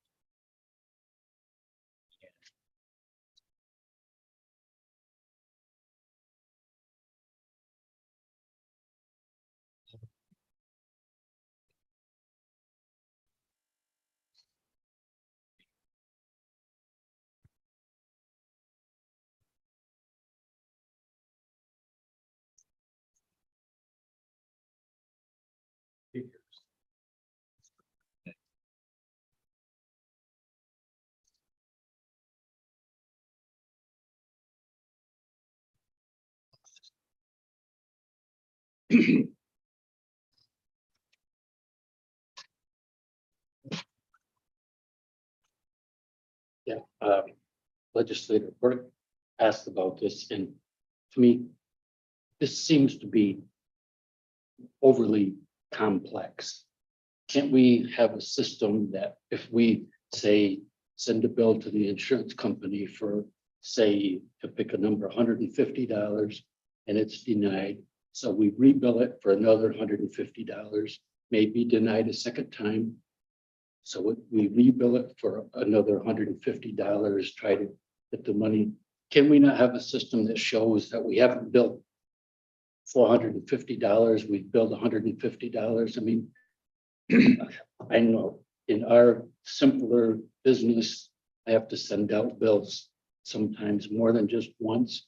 D: Yeah, legislator Burke asked about this, and to me, this seems to be overly complex. Can't we have a system that if we say, send a bill to the insurance company for, say, to pick a number, $150, and it's denied, so we rebill it for another $150, may be denied a second time. So we rebill it for another $150, try to get the money. Can we not have a system that shows that we haven't billed $450, we've billed $150? I mean, I know in our simpler business, I have to send out bills sometimes more than just once,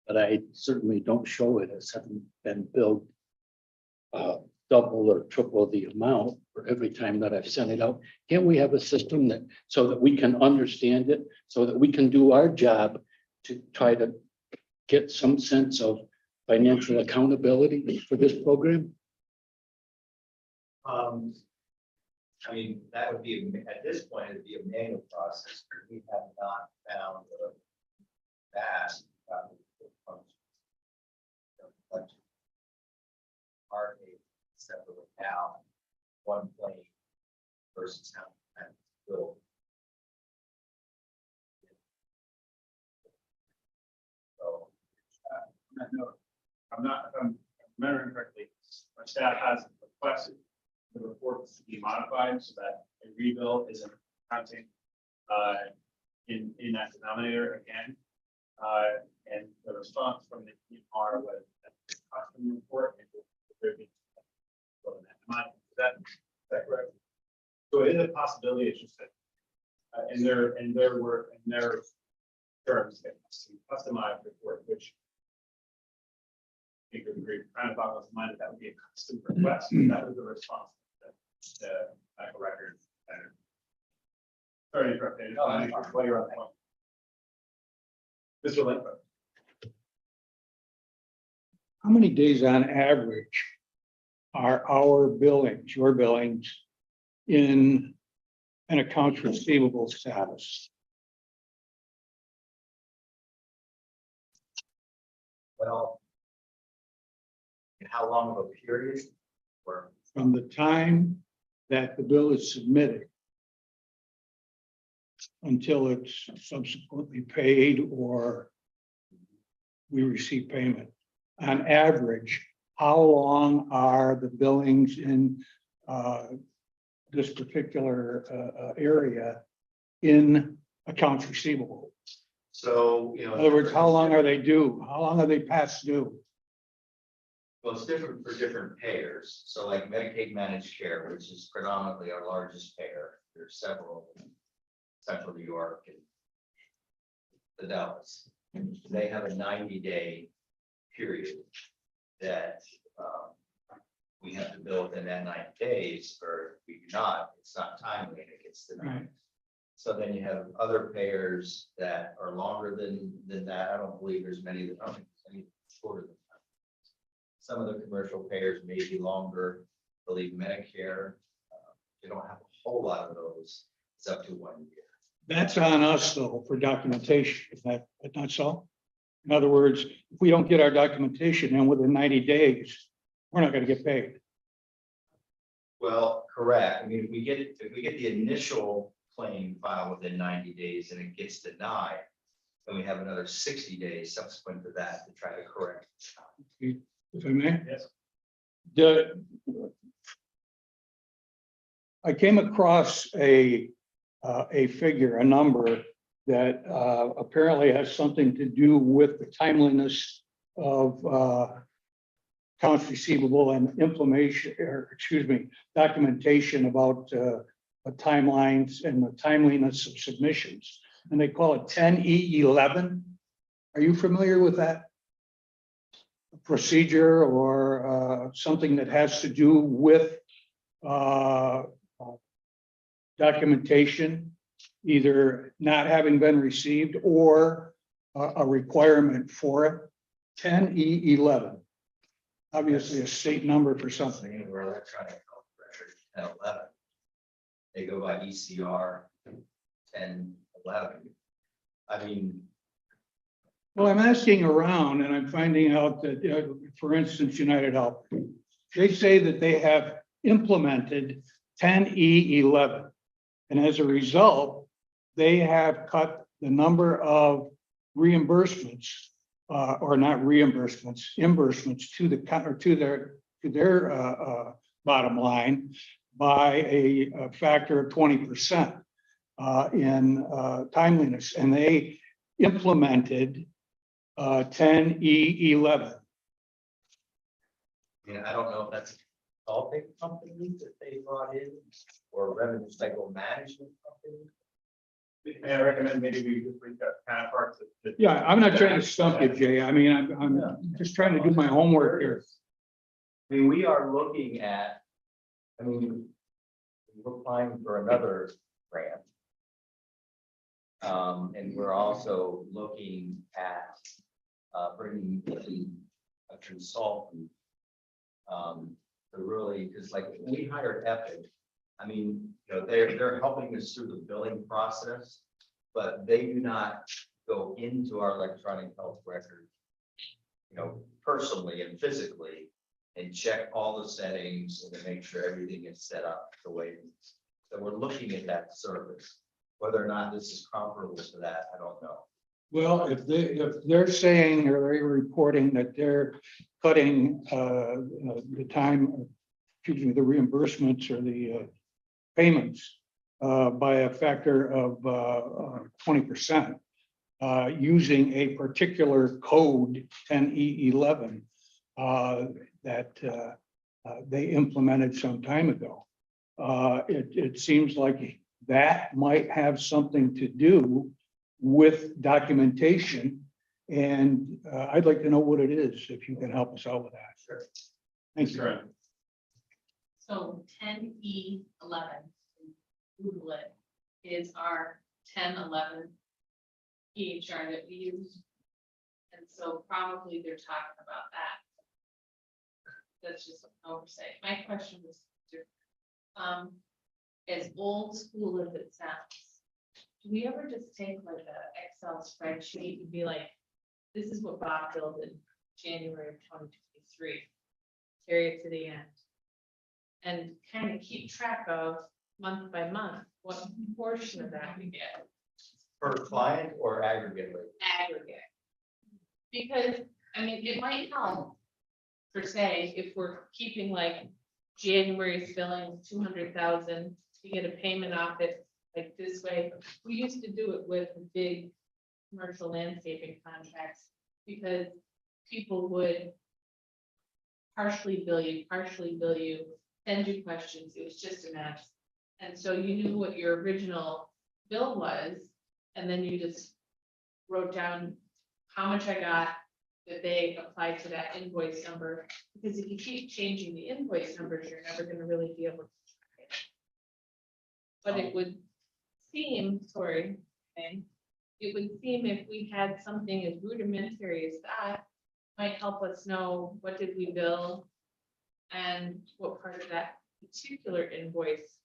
D: but I certainly don't show it as having been billed double or triple the amount for every time that I've sent it out. Can't we have a system that, so that we can understand it, so that we can do our job to try to get some sense of financial accountability for this program?
I: I mean, that would be, at this point, it'd be a manual process. We have not found a vast. Are a separate now, one plane versus how that will. So,
A: I'm not, if I'm remembering correctly, my staff has requested the reports to be modified so that a rebill isn't counting in that denominator again. And the response from the ER was that the custom report. Is that correct? So it is a possibility, it's just that in their work, in their terms, it's a customized report, which I think would agree, kind of boggles the mind that would be a custom request, but that was the response to medical records. Sorry to interrupt, Dave. While you're on the point. Mr. Lindbergh.
B: How many days on average are our billings, your billings, in an accounts receivable status?
I: Well, and how long of a period? Or
B: From the time that the bill is submitted until it's subsequently paid or we receive payment. On average, how long are the billings in this particular area in accounts receivable?
I: so,
B: In other words, how long are they due? How long are they past due?
I: Well, it's different for different payers. So like Medicaid managed care, which is predominantly our largest payer, there's several, Central New York and the Dallas. They have a 90-day period that we have to bill within that 90 days, or if we do not, it's not timely and it gets denied.
B: Right.
I: So then you have other payers that are longer than that. I don't believe there's many that, I don't think there's any shorter than that. Some of the commercial payers may be longer. I believe Medicare, you don't have a whole lot of those. It's up to 1 year.
B: That's on us though for documentation, is that not so? In other words, if we don't get our documentation in within 90 days, we're not gonna get paid.
I: Well, correct. I mean, if we get the initial claim filed within 90 days and it gets denied, then we have another 60 days subsequent to that to try to correct.
B: if I may.
A: Yes.
B: I came across a figure, a number that apparently has something to do with the timeliness of accounts receivable and information, or excuse me, documentation about timelines and the timeliness of submissions. And they call it 10E11. Are you familiar with that procedure or something that has to do with documentation, either not having been received or a requirement for it? 10E11. Obviously a state number for something.
I: Anywhere electronic health record 1011. They go by ECR 1011. I mean,
B: Well, I'm asking around and I'm finding out that, for instance, United Health, they say that they have implemented 10E11. And as a result, they have cut the number of reimbursements, or not reimbursements, imbursements to the, or to their bottom line by a factor of 20% in timeliness. And they implemented 10E11.
I: I mean, I don't know if that's all big companies that they brought in or revenue cycle management company.
A: May I recommend maybe we just reach out to counterparts that.
B: Yeah, I'm not trying to stump you, Jay. I mean, I'm just trying to do my homework here.
I: I mean, we are looking at, I mean, we're applying for another grant. And we're also looking at bringing in a consultant. To really, because like when we hired Epic, I mean, you know, they're helping us through the billing process, but they do not go into our electronic health record, you know, personally and physically, and check all the settings and to make sure everything is set up the way it is. So we're looking at that service. Whether or not this is comparable to that, I don't know.
B: Well, if they're saying or they're reporting that they're cutting the time, excuse me, the reimbursements or the payments by a factor of 20%, using a particular code 10E11 that they implemented some time ago. It seems like that might have something to do with documentation. And I'd like to know what it is, if you can help us out with that.
I: Sure.
B: Thank you.
A: Sure.
G: So 10E11, Google it, is our 1011 EHR that we use. And so probably they're talking about that. That's just an oversight. My question was, as old school as it sounds, do we ever just take like an Excel spreadsheet and be like, this is what Bob built in January of 2023, carry it to the end, and kind of keep track of month by month what portion of that we get?
I: Per client or aggregate rate?
G: Aggregate. Because, I mean, it might help, per se, if we're keeping like January's billing 200,000, to get a payment off it like this way. We used to do it with big commercial landscaping contracts because people would partially bill you, send you questions. It was just a mess. And so you knew what your original bill was, and then you just wrote down how much I got that they applied to that invoice number. Because if you keep changing the invoice numbers, you're never going to really be able to track it. But it would seem, sorry, okay, it would seem if we had something as rudimentary as that, might help us know what did we bill and what part of that particular invoice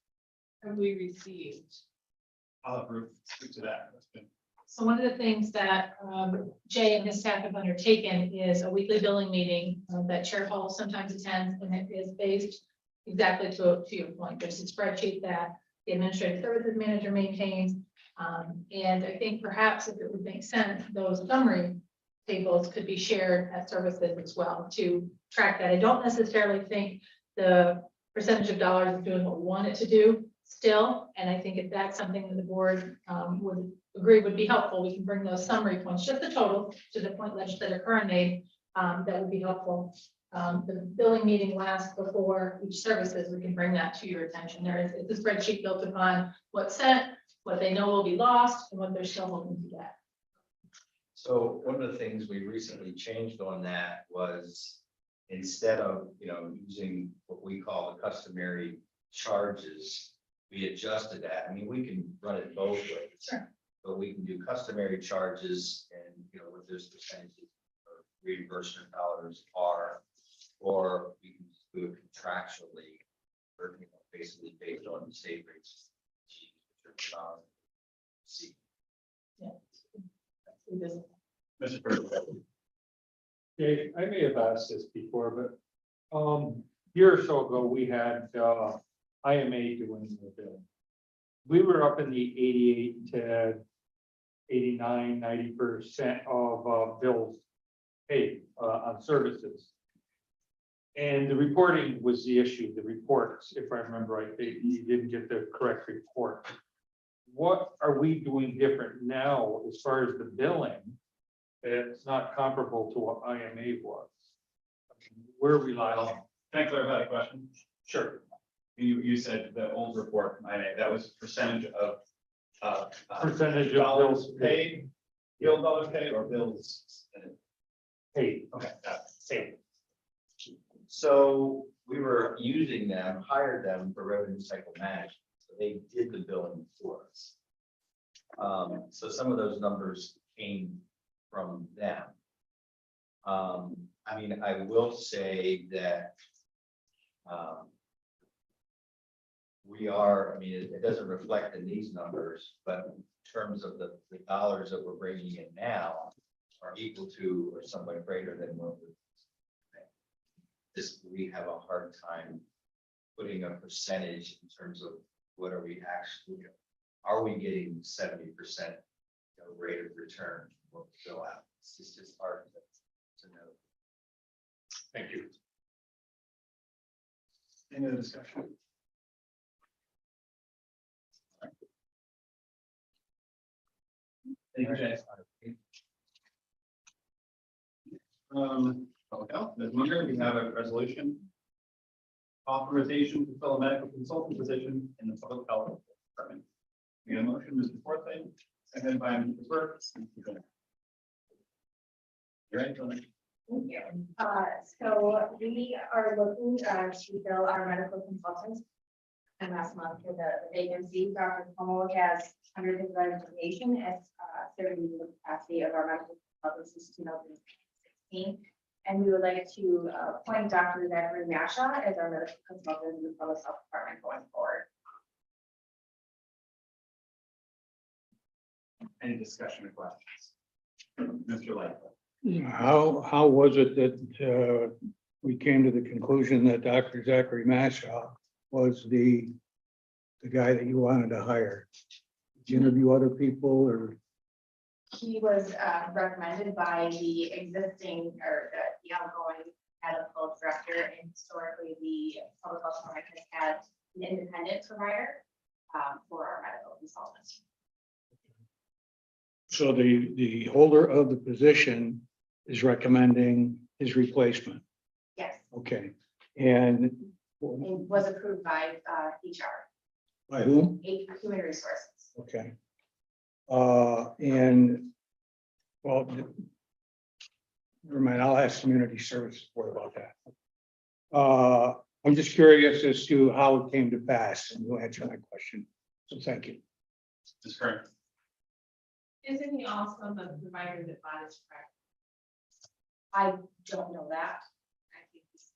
G: have we received.
A: I'll have Ruth speak to that. That's been.
J: So one of the things that Jay and his staff have undertaken is a weekly billing meeting that Chair Hall sometimes attends, and it is based exactly to your point. There's a spreadsheet that the administrative services manager maintains. And I think perhaps if it would make sense, those summary tables could be shared as services as well to track that. I don't necessarily think the percentage of dollars is doing what we want it to do still. And I think if that's something that the board would agree would be helpful, we can bring those summary points, just the total, to the point Legislator Curran made, that would be helpful. The billing meeting last before each services, we can bring that to your attention. It's a spreadsheet built upon what's sent, what they know will be lost, and what they're still hoping to get.
I: So one of the things we recently changed on that was instead of, using what we call the customary charges, we adjusted that. I mean, we can run it both ways.
J: Sure.
I: But we can do customary charges and, what those percentages of reimbursement dollars are, or we can just do it contractually, or, basically based on the state rates. See.
A: Mr. President.
K: Dave, I may have asked this before, but year or so ago, we had IMA doing the bill. We were up in the 88 to 89, 90% of bills paid on services. And the reporting was the issue, the reports, if I remember right, you didn't get the correct report. What are we doing different now as far as the billing? It's not comparable to what IMA was. Where are we lying?
A: Can I clarify the question?
K: Sure.
A: You said the old report, that was percentage of.
K: Percentage of
A: dollars
K: bills
A: paid, bill dollars paid or bills?
K: paid.
A: Okay, got it.
I: So we were using them, hired them for revenue cycle management. So they did the billing for us. So some of those numbers came from them. I mean, I will say that we are, I mean, it doesn't reflect in these numbers, but in terms of the dollars that we're bringing in now are equal to or somewhat greater than what we this, we have a hard time putting a percentage in terms of what are we actually, are we getting 70% rate of return what we fill out? It's just hard to know.
K: Thank you.
A: Any other discussion? Thank you, Jay. Public health, Ms. Munger, we have a resolution. Authorization to fill a medical consultant position in the public health department. We have a motion, Mr. Forte, seconded by Mr. Burke. Right,
C: Thank you. So we are looking to fill our medical consultants. And last month for the vacancy, Dr. Como has under his resignation as serving the capacity of our medical consultants since 2016. And we would like to appoint Dr. Zachary Masha as our medical consultant in the public health department going forward.
A: Any discussion or questions? Mr. Lightfoot.
B: How was it that we came to the conclusion that Dr. Zachary Mashaw was the guy that you wanted to hire? Did you interview other people or?
C: He was recommended by the existing or the outgoing medical director, and historically the public health department has had an independent provider for our medical consultants.
B: So the holder of the position is recommending his replacement.
C: Yes,
B: Okay, and
C: it was approved by HR,
B: by whom?
C: Human Resources.
B: Okay. And well, never mind, I'll ask community services board about that. I'm just curious as to how it came to pass, and you'll answer my question. So thank you.
A: Ms. Curran.
G: Isn't he also the provider that bought his practice?
C: I don't know that. I think he's-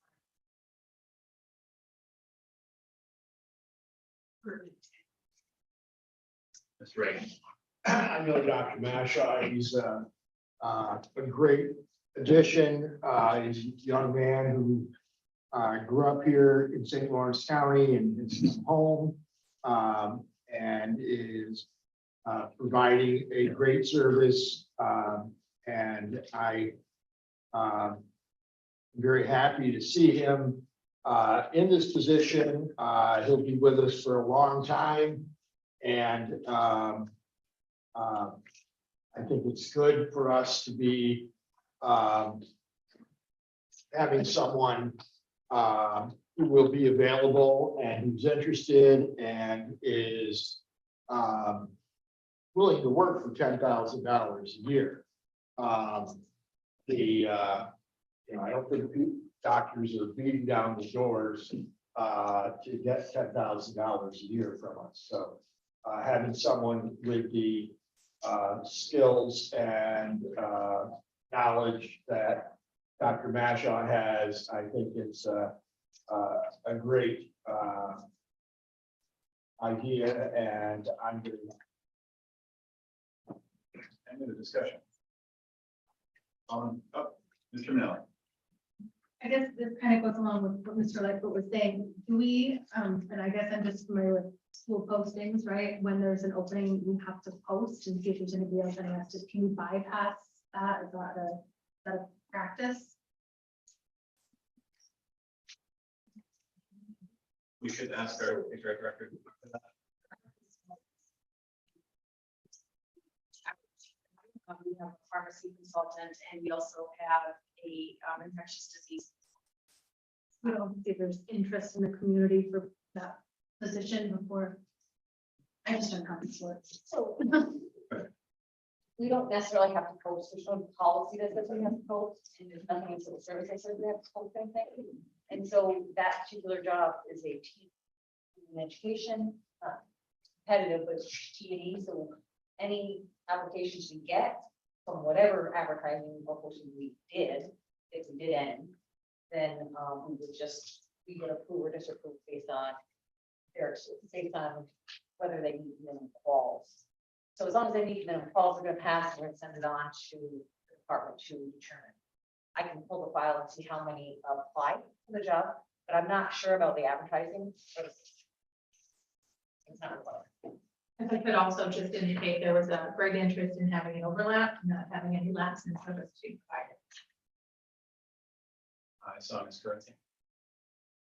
A: Ms. Reagan.
H: I know Dr. Mashaw, he's a great addition. He's a young man who grew up here in St. Lawrence County and is home and is providing a great service And I'm very happy to see him in this position. He'll be with us for a long time. And I think it's good for us to be having someone who will be available and who's interested and is willing to work for $10,000 a year. I don't think doctors are beating down the doors to get $10,000 a year from us. So having someone with the skills and knowledge that Dr. Mashaw has, I think it's a great idea, and I'm going to.
A: End of the discussion. Mr. Miller.
L: I guess this kind of goes along with what Mr. Lightfoot was saying. Do we, and I guess I'm just familiar with school postings, right? When there's an opening, we have to post and see if there's anybody else that has to, can we bypass that? Is that a practice?
A: We should ask our HR director.
C: We have a pharmacy consultant and we also have a infectious disease.
L: We don't see if there's interest in the community for that position before. I just don't know how this works.
C: So we don't necessarily have to post, there's no policy that says we have to post, and there's nothing in civil service that says we have to post anything. And so that particular job is a team in education, competitive with T&E, so any applications we get from whatever advertising or posting we did, if we did end, then we would approve or disapprove based on whether they meet minimum quals. So as long as they meet minimum quals, we're gonna pass, we're gonna send it on to the department to determine. I can pull the file and see how many apply for the job, but I'm not sure about the advertising. It's not required.
J: If I could also just indicate there was a great interest in having an overlap, not having any lapse in service being provided.
A: I saw Ms. Curran.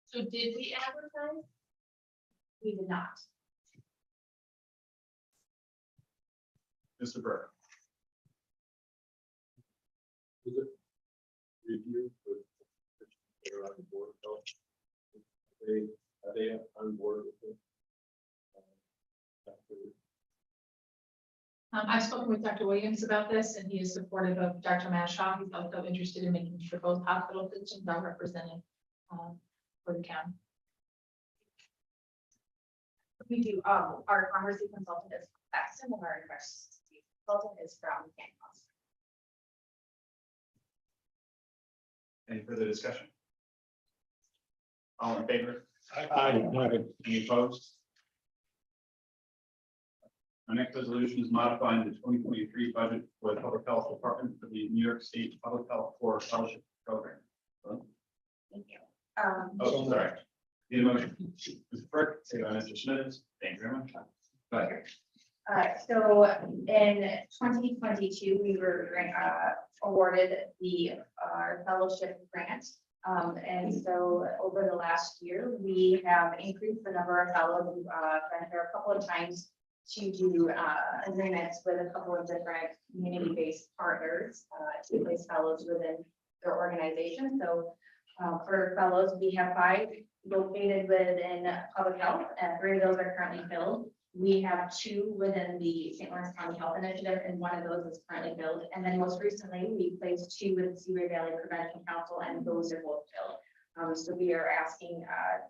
G: So did we advertise?
C: We did not.
A: Mr. Burke.
M: Review with they're on board with health. Are they on board with it?
J: I've spoken with Dr. Williams about this, and he is supportive of Dr. Mashaw. He's also interested in making sure both hospital systems are represented for the county.
C: We do, our pharmacy consultant is Paxton, and our infectious disease consultant is from Campos.
A: Any further discussion? All in favor?
H: Aye.
A: Any opposed? Our next resolution is modifying the 2023 budget for the Public Health Department for the New York State Public Health Corps Fellowship Program.
C: Thank you.
A: Oh, sorry. Need a motion. Mr. Burke, second by Mr. Smith. Thank you very much. Go ahead.
C: So in 2022, we were awarded our fellowship grant. And so over the last year, we have increased the number of fellows. We've been there a couple of times to do agreements with a couple of different community-based partners to place fellows within their organization. So for fellows, we have 5 located within public health, and 3 of those are currently filled. We have 2 within the St. Lawrence County Health Initiative, and 1 of those is currently filled. And then most recently, we placed 2 with the Seaway Valley Prevention Council, and those are both filled. So we are asking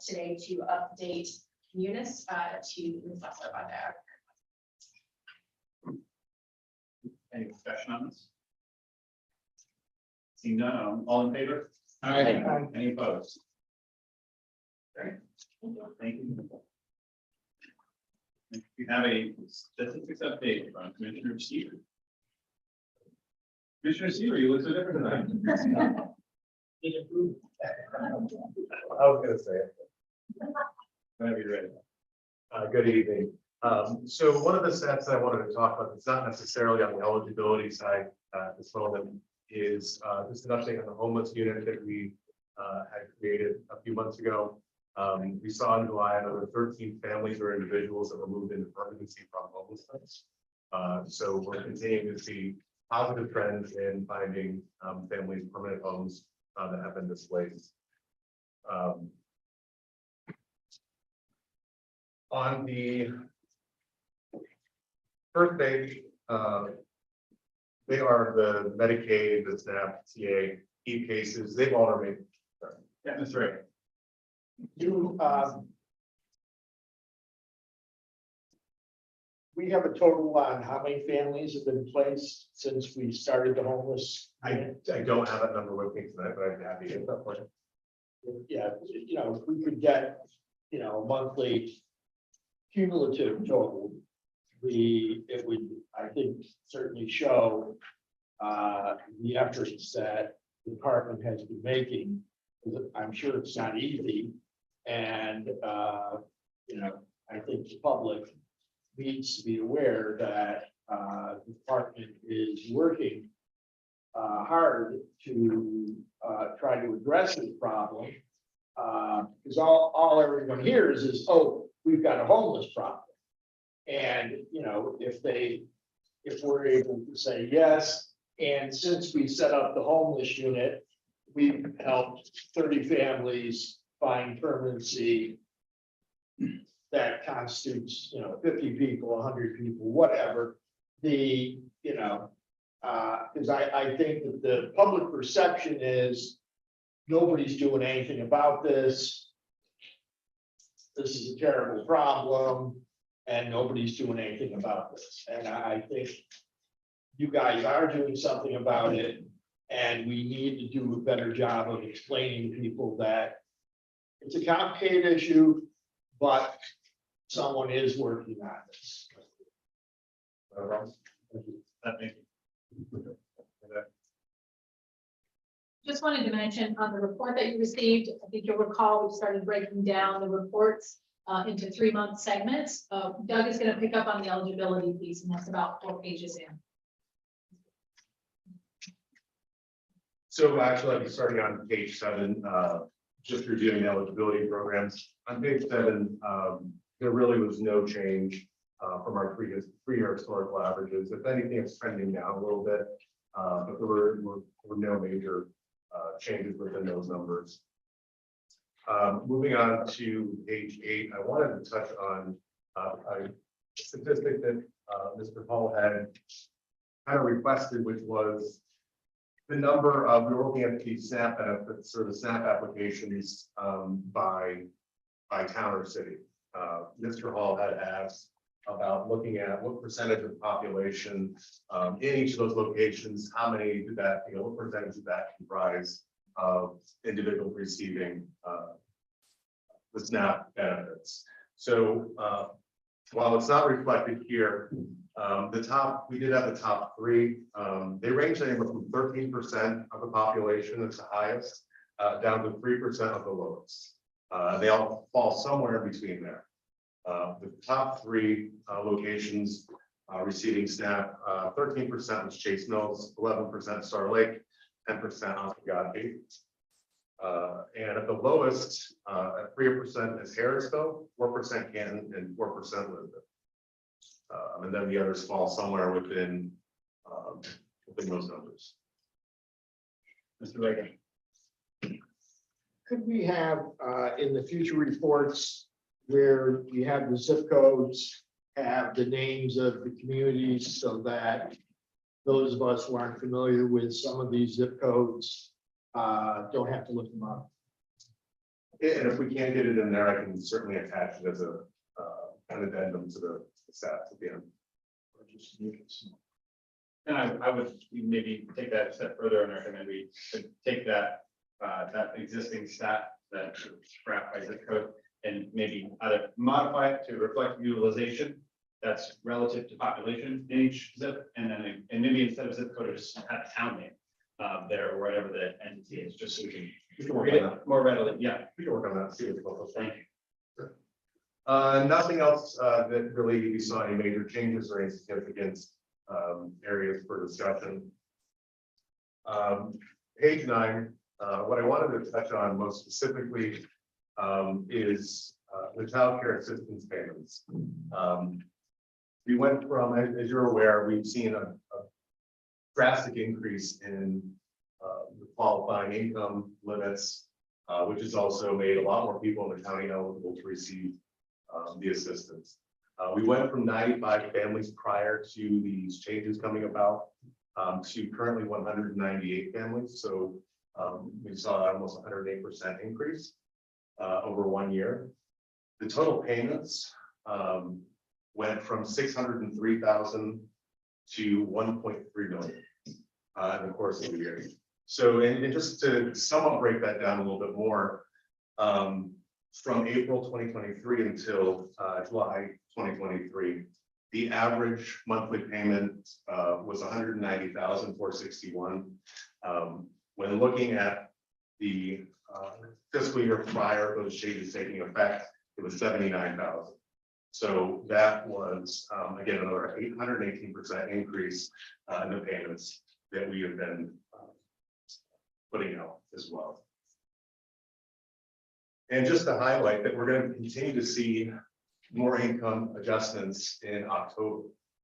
C: today to update Munis to reflect our budget.
A: Any discussion on this? Seeing none, all in favor?
B: Aye.
A: Any opposed? Okay. Thank you. We have a statistics update from Commissioner Seaver. Commissioner Seaver, you look so different tonight.
M: I was gonna say it.
A: Whenever you're ready.
M: Good evening. So one of the stats that I wanted to talk about, it's not necessarily on the eligibility side, at this moment is just an update on the homeless unit that we had created a few months ago. We saw in July another 13 families or individuals that were moved into permanency from homelessness. So we're continuing to see positive trends in finding families permanent homes that have been displaced. On the first page, they are the Medicaid, the SNAP, TA, E cases. They've all remained. Yeah, that's right.
H: You, we have a total on how many families have been placed since we started the homeless?
M: I don't have that number with me tonight, but I'd be happy to get that for you.
H: Yeah, you know, if we could get, you know, monthly cumulative total, it would, I think, certainly show the efforts that the department has been making. I'm sure it's not easy. And, you know, I think the public needs to be aware that the department is working hard to try to address this problem. Because all everyone hears is, oh, we've got a homeless problem. And, you know, if we're able to say yes, and since we set up the homeless unit, we've helped 30 families find permanency that constitutes, you know, 50 people, 100 people, whatever. You know, because I think that the public perception is nobody's doing anything about this. This is a terrible problem and nobody's doing anything about this. And I think you guys are doing something about it. And we need to do a better job of explaining to people that it's a complicated issue, but someone is working on this.
J: Just wanted to mention on the report that you received, I think you'll recall, we started breaking down the reports into 3-month segments. Doug is going to pick up on the eligibility piece, and that's about 4 pages in.
M: So actually, I'll be starting on page 7, just reviewing the eligibility programs. On page 7, there really was no change from our previous 3-year historical averages. If anything, it's trending down a little bit, but there were no major changes within those numbers. Moving on to page 8, I wanted to touch on a statistic that Mr. Hall had kind of requested, which was the number of, we're looking at the SNAP benefits or the SNAP applications by town or city. Mr. Hall had asked about looking at what percentage of the population in each of those locations, how many did that, you know, what percentage did that comprise of individuals receiving the SNAP benefits. So while it's not reflected here, we did have the top 3. They range anywhere from 13% of the population, that's the highest, down to 3% of the lowest. They all fall somewhere in between there. The top 3 locations receiving SNAP, 13% was Chase Mills, 11% Star Lake, 10% Oswegatchie. And at the lowest, at 3% is Harrisville, 4% Canton, and 4% Linden. And then the others fall somewhere within those numbers. Mr. Reagan.
H: Could we have in the future reports where we have the zip codes, have the names of the communities so that those of us who aren't familiar with some of these zip codes don't have to look them up?
M: And if we can't get it in there, I can certainly attach it as an addendum to the stats at the end.
A: And I would maybe take that a step further and recommend we should take that existing stat, that graph by zip code, and maybe either modify it to reflect utilization that's relative to population in each zip, and then maybe instead of zip code, just have a town name there or whatever the entity is, just so we can read it more readily. Yeah,
M: We can work on that. See what it's
A: thank you.
M: Nothing else that really we saw any major changes or any significant areas for discussion. Page 9, what I wanted to touch on most specifically is the child care assistance payments. We went from, as you're aware, we've seen a drastic increase in the qualifying income limits, which has also made a lot more people in the county eligible to receive the assistance. We went from 95 families prior to these changes coming about to currently 198 families. So we saw almost 108% increase over 1 year. The total payments went from 603,000 to 1.3 million in the course of the year. So, and just to somewhat break that down a little bit more, from April 2023 until July 2023, the average monthly payment was 190,461. When looking at the fiscal year prior, those changes taking effect, it was 79,000. So that was, again, another 818% increase in the payments that we have been putting out as well. And just to highlight that we're going to continue to see more income adjustments in October.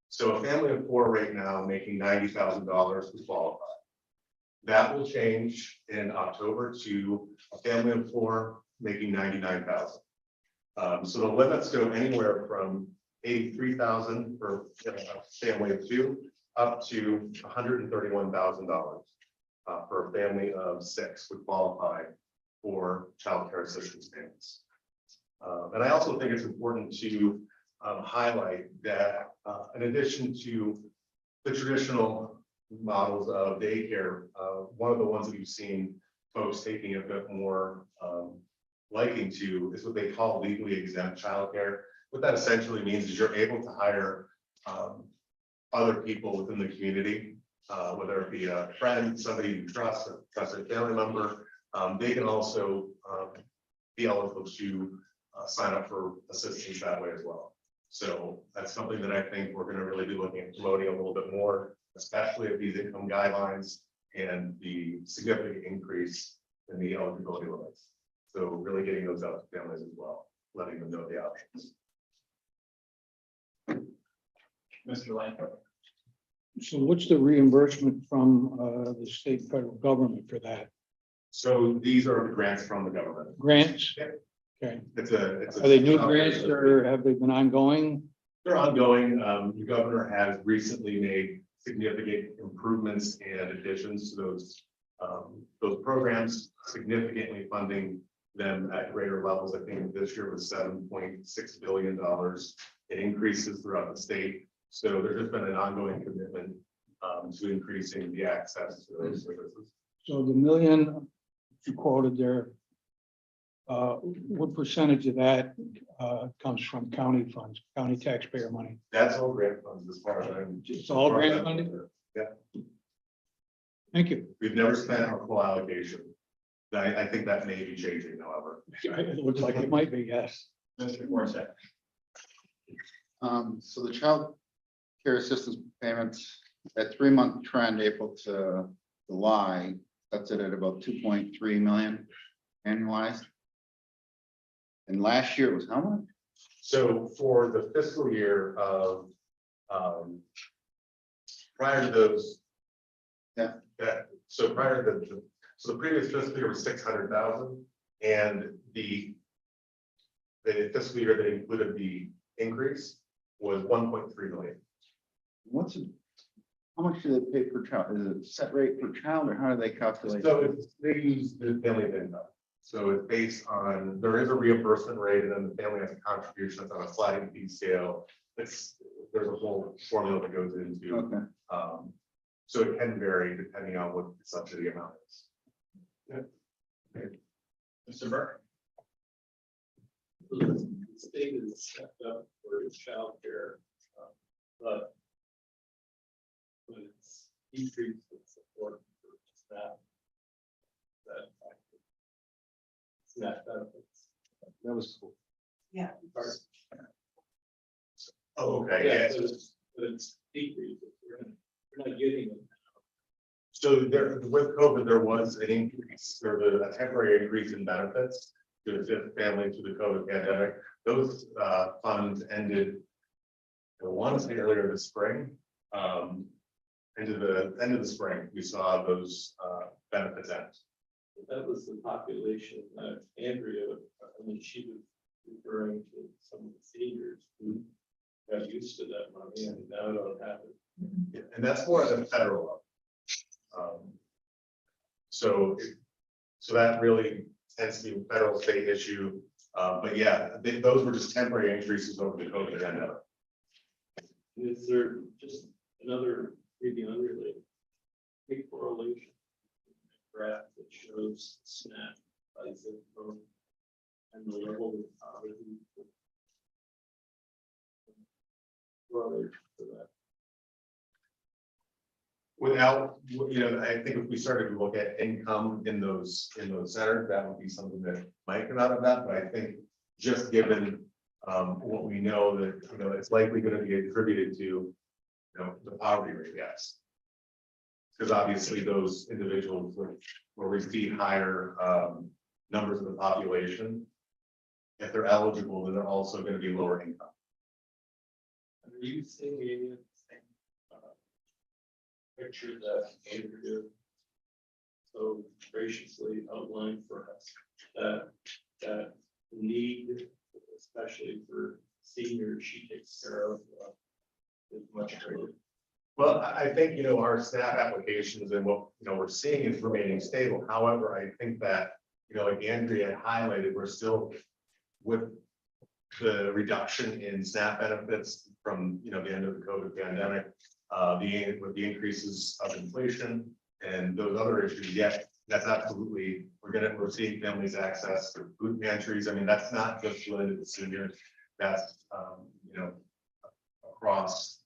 M: So a family of 4 right now making $90,000 to qualify. That will change in October to a family of 4 making $99,000. So the limits go anywhere from $83,000 for a family of 2 up to $131,000 for a family of 6 would qualify for child care assistance payments. And I also think it's important to highlight that in addition to the traditional models of daycare, one of the ones that we've seen folks taking a bit more liking to is what they call legally exempt childcare. What that essentially means is you're able to hire other people within the community, whether it be a friend, somebody you trust, a trusted family member. They can also be eligible to sign up for assistance that way as well. So that's something that I think we're going to really be looking at promoting a little bit more, especially if these income guidelines and the significant increase in the eligibility limits. So really getting those out to families as well, letting them know the options.
I: Mr. Langford.
B: So what's the reimbursement from the state federal government for that?
M: So these are the grants from the government.
B: Grants?
M: Yeah.
B: Okay.
M: It's a
B: Are they new grants or have they been ongoing?
M: They're ongoing. The governor has recently made significant improvements and additions to those programs, significantly funding them at greater levels. I think this year was $7.6 billion in increases throughout the state. So there's just been an ongoing commitment to increasing the access to those services.
B: So the million you quoted there, what percentage of that comes from county funds, county taxpayer money?
M: That's all grant funds as far as I'm.
B: It's all grant funded?
M: Yeah.
B: Thank you.
M: We've never spent our full allocation. I think that may be changing, however.
B: It looks like it might be, yes.
I: Mr. Morissette.
E: So the child care assistance payments, that 3-month trend, April to July, that's it at about 2.3 million annualized. And last year it was how much?
M: So for the fiscal year of prior to those, so prior to the previous fiscal year was 600,000, and the fiscal year that included the increase was 1.3 million.
E: What's it? How much do they pay per child? Is it set rate per child or how do they calculate?
M: So they use the family income. So it's based on, there is a reimbursement rate, and then the family has a contribution that's on a sliding fee scale. There's a whole formula that goes into.
E: Okay.
M: So it can vary depending on what the subsidy amount is.
I: Mr. Burke.
K: The state is set up for childcare, but when it's decreased the support for staff, it's net benefits.
E: That was cool.
M: Oh, okay.
K: Yeah,
M: Yeah.
K: so but it's decreased. We're not getting it now.
M: So there, with COVID, there was an increase, there was a temporary increase in benefits to assist families through the COVID pandemic. Those funds ended, I want to say earlier this spring. Into the end of the spring, we saw those benefits end.
K: That was the population that Andrea, I mean, she was referring to some of the seniors who got used to that money and now don't have it.
M: Yeah, and that's more at the federal level. So that really tends to be a federal state issue. But yeah, those were just temporary increases over the COVID pandemic.
K: Is there just another, maybe unrelated, big correlation graph that shows SNAP by zip code and the level of poverty? Correlation to that.
M: Without, I think if we started to look at income in those centers, that would be something that might come out of that, but I think just given what we know that, it's likely going to be attributed to, the poverty rate, yes. Because obviously those individuals will receive higher numbers of the population. If they're eligible, then they're also going to be lower income.
K: Are you seeing any of the same picture that Andrea so graciously outlined for us, that need, especially for seniors, she takes care of is much greater?
M: Well, I think, our staff applications and what, we're seeing is remaining stable. However, I think that, like Andrea highlighted, we're still with the reduction in SNAP benefits from, the end of the COVID pandemic, with the increases of inflation and those other issues, yes, that's absolutely, we're seeing families access to food pantries. I mean, that's not just limited to seniors, that's, across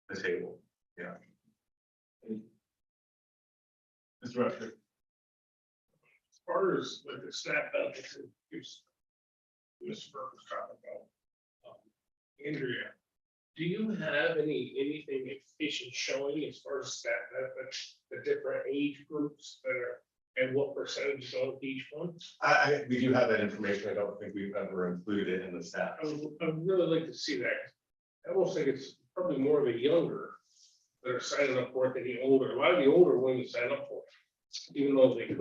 M: the table, yeah. Mr. Rusher.
K: As far as like the SNAP benefits, Ms. Burke was talking about, Andrea, do you have anything efficient showing as far as SNAP benefits, the different age groups that are, and what percentage of each one?
M: We do have that information. I don't think we've ever included it in the staff.
K: I'd really like to see that. I almost think it's probably more of the younger that are signing up for it than the older. A lot of the older women sign up for it, even though they could.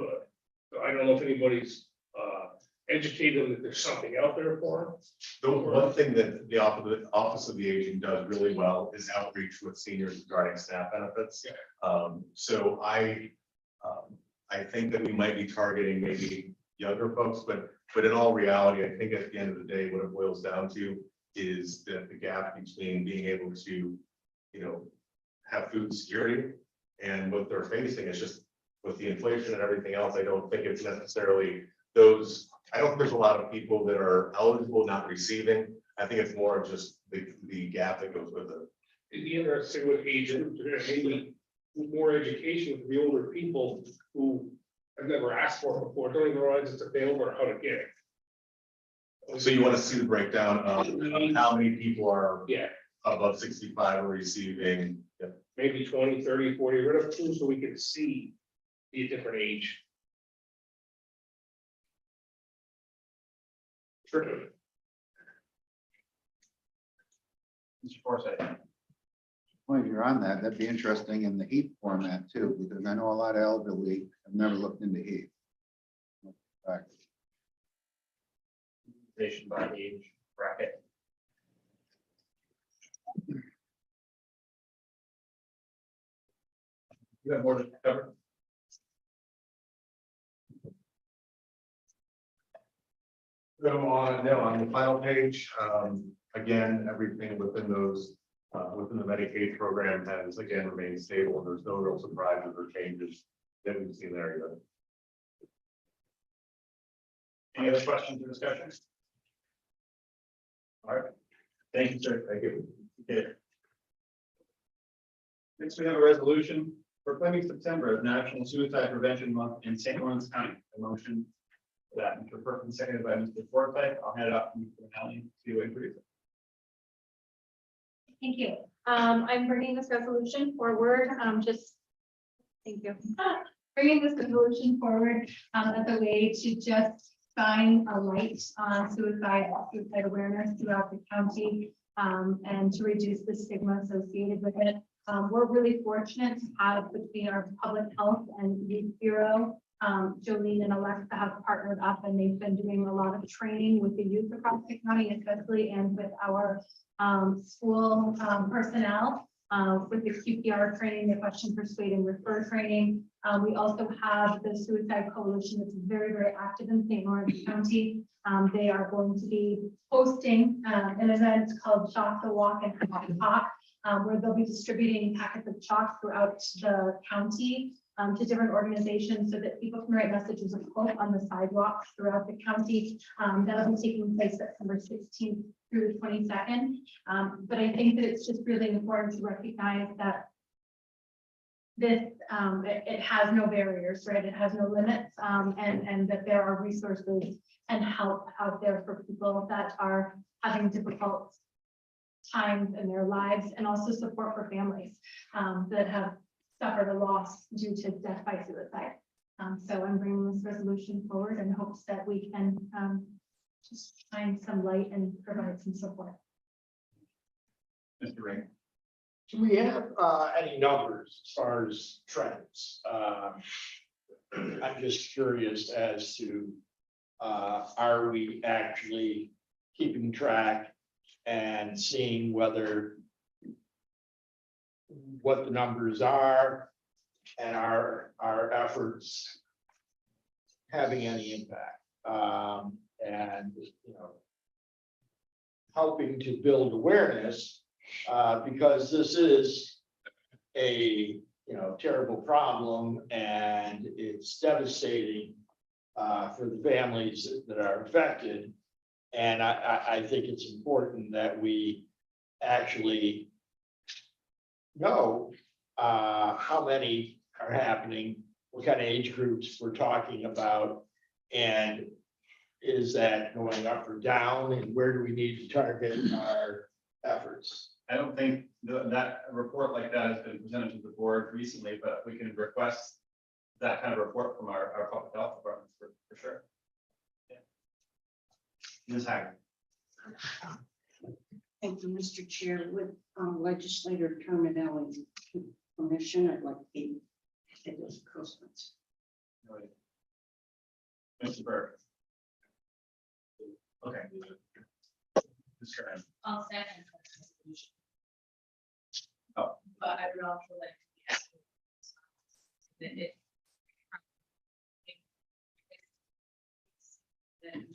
K: So I don't know if anybody's educated them that there's something out there for them.
M: The one thing that the Office of the Aging does really well is outreach with seniors regarding SNAP benefits.
K: Yeah.
M: So I think that we might be targeting maybe younger folks, but in all reality, I think at the end of the day, what it boils down to is that the gap between being able to, have food security and what they're facing is just with the inflation and everything else. I don't think it's necessarily those. I don't think there's a lot of people that are eligible not receiving. I think it's more of just the gap that goes with it.
K: It'd be interesting with age, maybe more education for the older people who have never asked for it before, don't even realize it's available or how to get it.
M: So you want to see the breakdown of how many people are
K: Yeah,
M: above 65 are receiving? Yeah.
K: maybe 20, 30, 40, whatever, so we can see the different age. Sure.
A: Mr. Forsythe.
E: Well, you're on that, that'd be interesting in the heat format too, because I know a lot of elderly have never looked into heat.
I: Nation by age bracket. You have more to cover?
M: So on the final page, again, everything within those, within the Medicaid program has again remained stable. There's no real surprises or changes that we've seen there either.
A: Any other questions or discussions? All right. Thank you, sir.
M: Thank you.
A: Okay. Next, we have a resolution proclaiming September as National Suicide Prevention Month in St. Lawrence County. A motion for that, Mr. Perkins, seconded by Mr. Forsythe. I'll hand it off to Mr. Manelli to introduce it.
L: Thank you. I'm bringing this resolution forward, just Thank you. Bringing this resolution forward as a way to just shine a light on suicide awareness throughout the county and to reduce the stigma associated with it. We're really fortunate to have between our public health and youth bureau, Jolene and Alexa have partnered up and they've been doing a lot of training with the youth across the county, especially and with our school personnel. With the QPR training, the question, persuade, and refer training. We also have the Suicide Coalition that's very, very active in St. Lawrence County. They are going to be hosting an event called Chalk the Walk and Talk the Talk, where they'll be distributing packets of chalk throughout the county to different organizations so that people can write messages of hope on the sidewalks throughout the county. That'll be taking place September 16th through the 22nd. But I think that it's just really important to recognize that this, it has no barriers, right? It has no limits, and that there are resources and help out there for people that are having difficult times in their lives, and also support for families that have suffered a loss due to death by suicide. So I'm bringing this resolution forward in hopes that we can just shine some light and provide some support.
A: Mr. Ring.
H: Do we have any numbers as far as trends? I'm just curious as to, are we actually keeping track and seeing whether what the numbers are and our efforts having any impact? And, you know, helping to build awareness, because this is a, you know, terrible problem and it's devastating for the families that are affected. And I think it's important that we actually know how many are happening, what kind of age groups we're talking about, and is that going up or down, and where do we need to target our efforts?
A: I don't think that a report like that has been presented to the board recently, but we can request that kind of report from our public health department for sure. Yeah. Ms. Hager.
N: Thank you, Mr. Chair. With legislator terminology permission, I'd like to be at those crossroads.
A: Mr. Burke. Okay. Mr. Graham.
G: I'll second. that resolution.
A: Oh.
G: But I would also like to be asking that it. Then.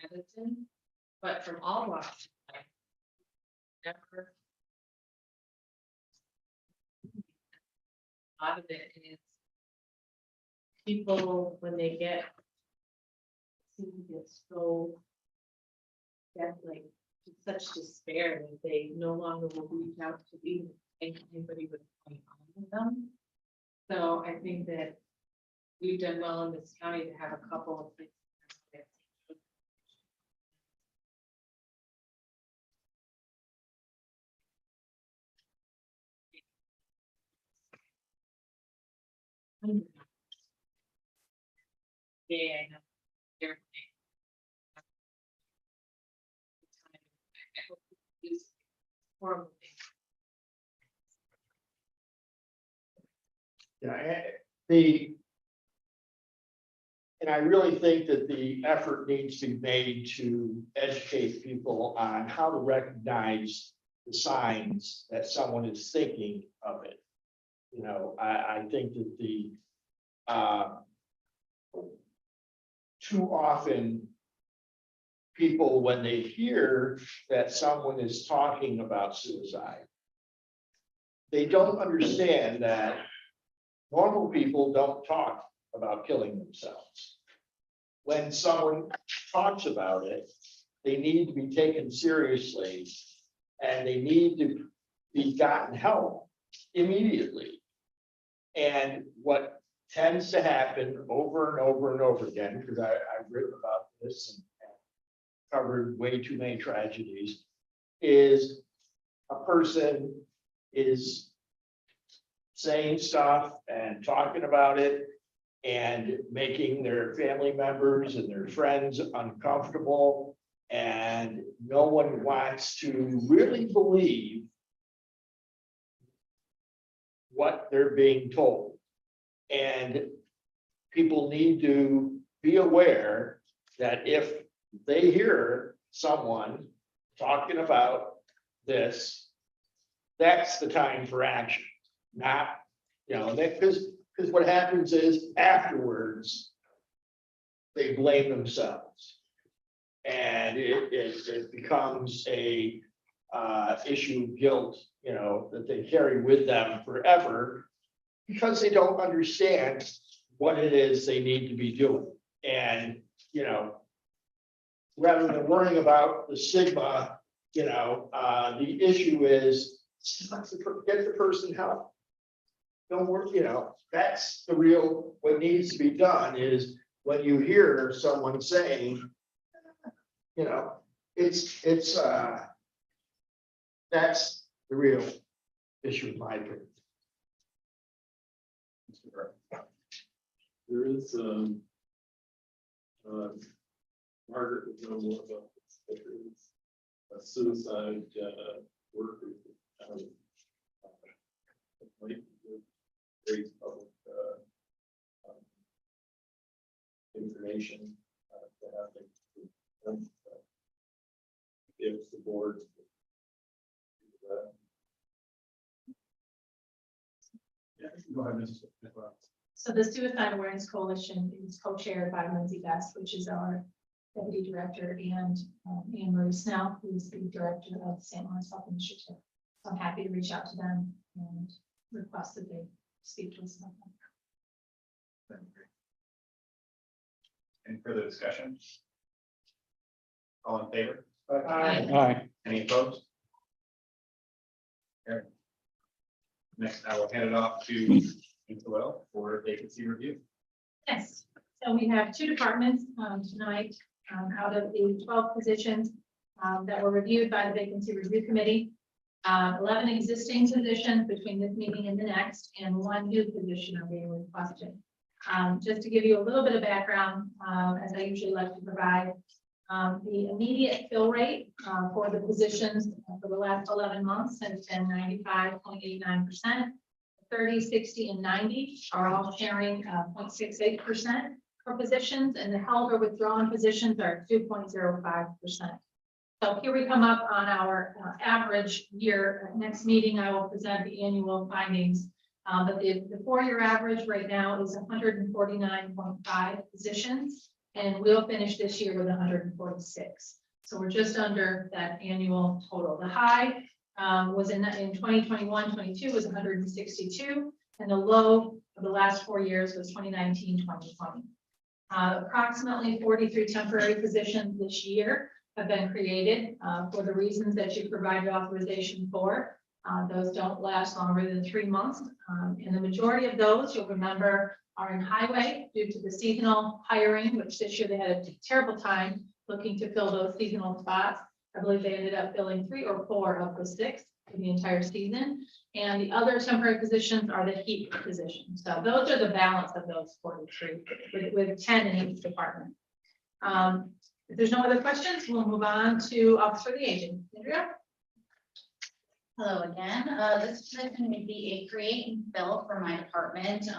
G: Edmonton, but from all walks of life, never. A lot of it is people, when they get, seem to get so, get like to such despair that they no longer will reach out to even anybody with point on with them. So I think that we've done well in this county to have a couple of things. Yeah, I know. They're- I hope we use horrible things.
H: Yeah, and I really think that the effort needs to be made to educate people on how to recognize the signs that someone is thinking of it. You know, I think that the too often people, when they hear that someone is talking about suicide, they don't understand that normal people don't talk about killing themselves. When someone talks about it, they need to be taken seriously and they need to be gotten help immediately. And what tends to happen over and over and over again, because I've written about this and covered way too many tragedies, is a person is saying stuff and talking about it and making their family members and their friends uncomfortable. And no one wants to really believe what they're being told. And people need to be aware that if they hear someone talking about this, that's the time for action, not, that, because what happens is afterwards, they blame themselves. And it becomes a issue of guilt, that they carry with them forever because they don't understand what it is they need to be doing. And, rather than worrying about the stigma, the issue is get the person help. Don't worry, that's the real, what needs to be done is when you hear someone saying, that's the real issue in my opinion.
K: There is, Margaret would know more about this, but there is a suicide, worker. Might raise public, information, to have it. If the board. Yeah, go ahead, Mrs.
J: So the Suicide Awareness Coalition is co-chaired by Lindsay Best, which is our deputy director, and Anne Marie Snell, who is the director of the St. Lawrence Health Initiative. So I'm happy to reach out to them and request that they speak to us about that.
I: Any further discussion? All in favor?
B: Aye.
I: Any opposed? Carried. Next, I will hand it off to Joelle for vacancy review.
J: Yes, so we have two departments tonight out of the 12 positions that were reviewed by the Vacancy Review Committee. 11 existing positions between this meeting and the next, and one new position are being requested. Just to give you a little bit of background, as I usually like to provide, the immediate fill rate for the positions for the last 11 months has been 95.89%. 30, 60, and 90 are all sharing 0.68% for positions, and the held or withdrawn positions are 2.05%. So here we come up on our average year. Next meeting, I will present the annual findings. But the 4-year average right now is 149.5 positions, and we'll finish this year with 146. So we're just under that annual total. The high was in 2021, 22 was 162, and the low of the last 4 years was 2019, 2020. Approximately 43 temporary positions this year have been created for the reasons that you provided authorization for. Those don't last longer than 3 months. And the majority of those, you'll remember, are in highway due to the seasonal hiring, which this year they had a terrible time looking to fill those seasonal spots. I believe they ended up filling 3 or 4 of the 6 in the entire season. And the other temporary positions are the heat positions. So those are the balance of those 43 with 10 in each department. If there's no other questions, we'll move on to Office for the Aging. Andrea?
C: Hello again. This position would be a create and fill for my department.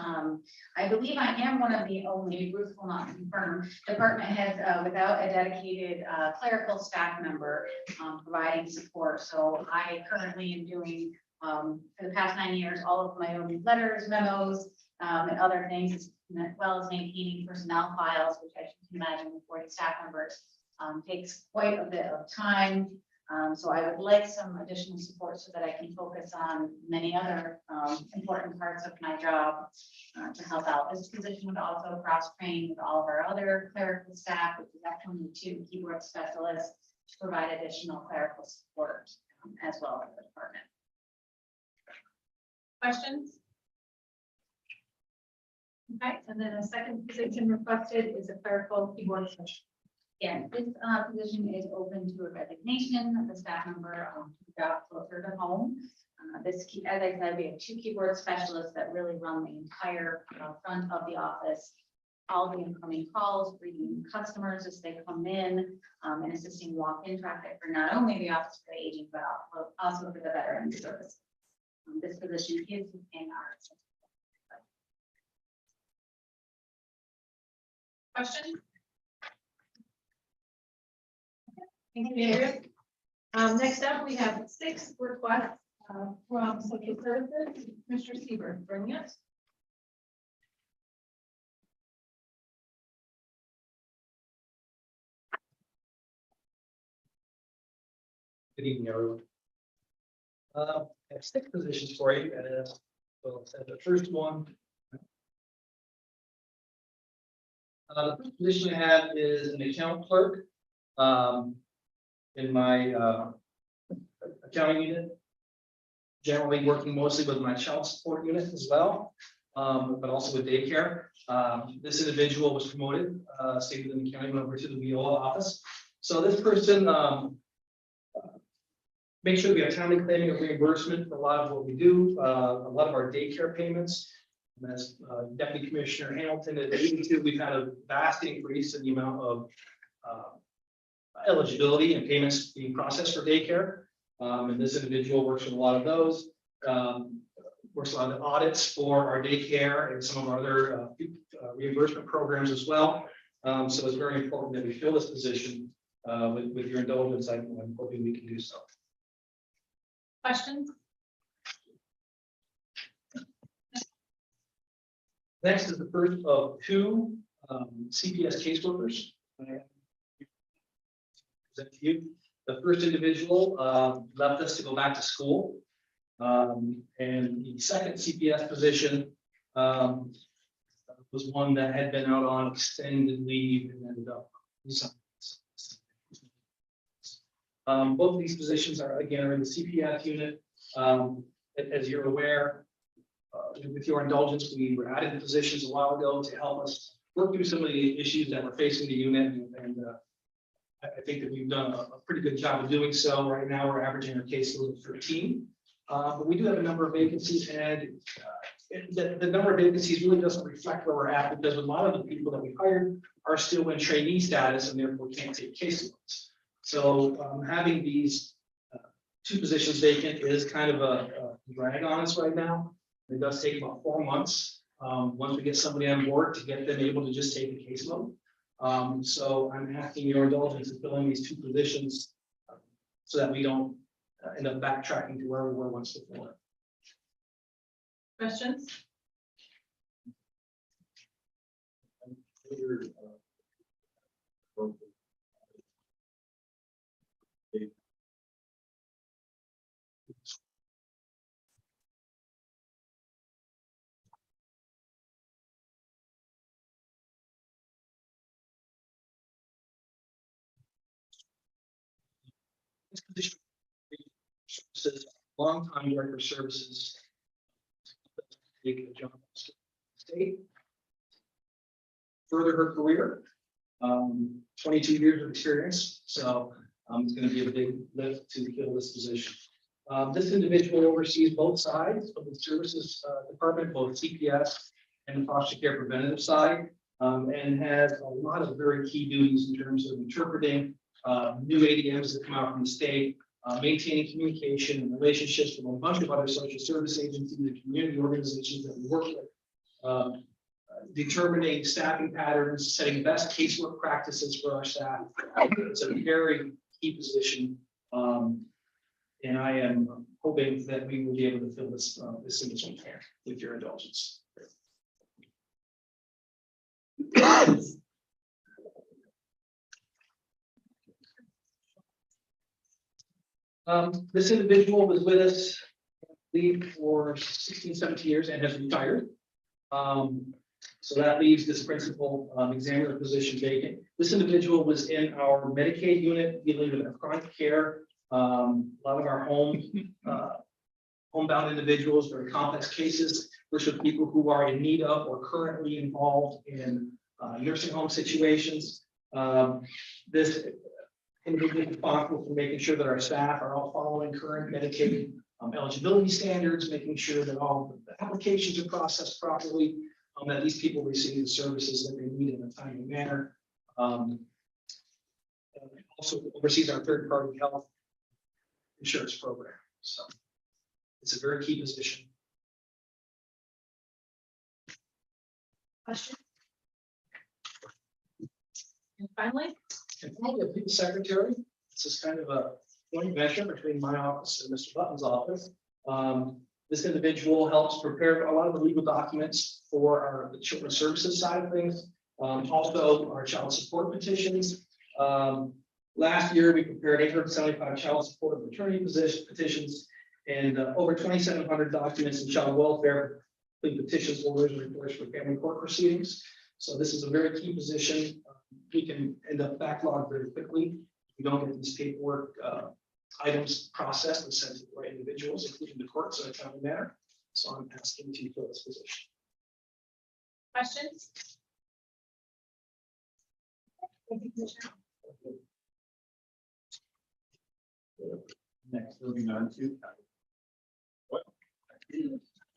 C: I believe I am one of the only, Ruth will not confirm, department heads without a dedicated clerical staff member providing support. So I currently am doing, for the past 9 years, all of my own letters, memos, and other things, as well as maintaining personnel files, which I can imagine with 40 staff members takes quite a bit of time. So I would like some additional support so that I can focus on many other important parts of my job to help out. This position would also cross-train with all of our other clerical staff, which is actually 2 keyboard specialists, to provide additional clerical support as well as the department.
J: Questions? Okay, and then a second position requested is a clerical keyboard specialist.
C: Yes, this position is open to a resignation. The staff member got closer to home. As I said, we have 2 keyboard specialists that really run the entire front of the office. All the incoming calls, greeting customers as they come in, and assisting walk-in traffic for not only the office for the aging, but also for the veteran service. This position is in our.
J: Question? Thank you, Andrea. Next up, we have 6 requests from social services. Mr. Seaver, bring it.
O: Good evening, everyone. I have 6 positions for you, and well, the first one. The first position I have is an account clerk in my accounting unit. Generally working mostly with my child support unit as well, but also with daycare. This individual was promoted, stayed within the county, went over to the WIOA office. So this person make sure we have timely claiming of reimbursement for a lot of what we do, a lot of our daycare payments. And as Deputy Commissioner Hamilton alluded to, we've had a vast increase in the amount of eligibility and payments being processed for daycare. And this individual works with a lot of those. Works on the audits for our daycare and some of our other reimbursement programs as well. So it's very important that we fill this position. With your indulgence, I'm hoping we can do so.
J: Questions?
O: Next is the first of 2 CPS caseworkers. Present to you. The first individual left us to go back to school. And the second CPS position was one that had been out on extended leave and ended up resigning. Both of these positions are again in the CPS unit. As you're aware, with your indulgence, we were added positions a while ago to help us work through some of the issues that we're facing the unit. And I think that we've done a pretty good job of doing so. Right now, we're averaging our caseload of 13. But we do have a number of vacancies, and the number of vacancies really doesn't reflect where we're at, because a lot of the people that we hired are still in trainee status and therefore can't take caseloads. So having these 2 positions vacant is kind of a drag on us right now. It does take about 4 months once we get somebody on board to get them able to just take a caseload. So I'm asking your indulgence in filling these 2 positions so that we don't end up backtracking to where we were once before.
J: Questions?
O: This position services, longtime director of services. Take a job state. Further her career, 22 years of experience. So it's going to be a big lift to fill this position. This individual oversees both sides of the services department, both CPS and the foster care preventative side, and has a lot of very key duties in terms of interpreting new ADMs that come out from the state, maintaining communication and relationships with a bunch of other social service agencies and community organizations that we work with, determining staffing patterns, setting best casework practices for our staff. It's a very key position. And I am hoping that we will be able to fill this as soon as we can with your indulgence. This individual was with us, I believe, for 16, 17 years and has retired. So that leaves this principal examiner position vacant. This individual was in our Medicaid unit dealing with chronic care. A lot of our homebound individuals, very complex cases, which are people who are in need of or currently involved in nursing home situations. This individual is responsible for making sure that our staff are all following current Medicaid eligibility standards, making sure that all the applications are processed properly, that these people receive the services that they need in a timely manner. Also oversees our third-party health insurance program. So it's a very key position.
J: Question? And finally,
O: And finally, the people secretary. This is kind of a joint venture between my office and Mr. Button's office. This individual helps prepare a lot of the legal documents for the children's services side of things. Also our child support petitions. Last year, we prepared 875 child support and maternity petitions and over 2,700 documents in child welfare, including petitions, orders, and reports for family court proceedings. So this is a very key position. We can end up backlogged very quickly. We don't get these paperwork items processed and sent to the right individuals, including the courts in a timely manner. So I'm asking to fill this position.
J: questions? Thank you, Commissioner.
I: Next, moving on to.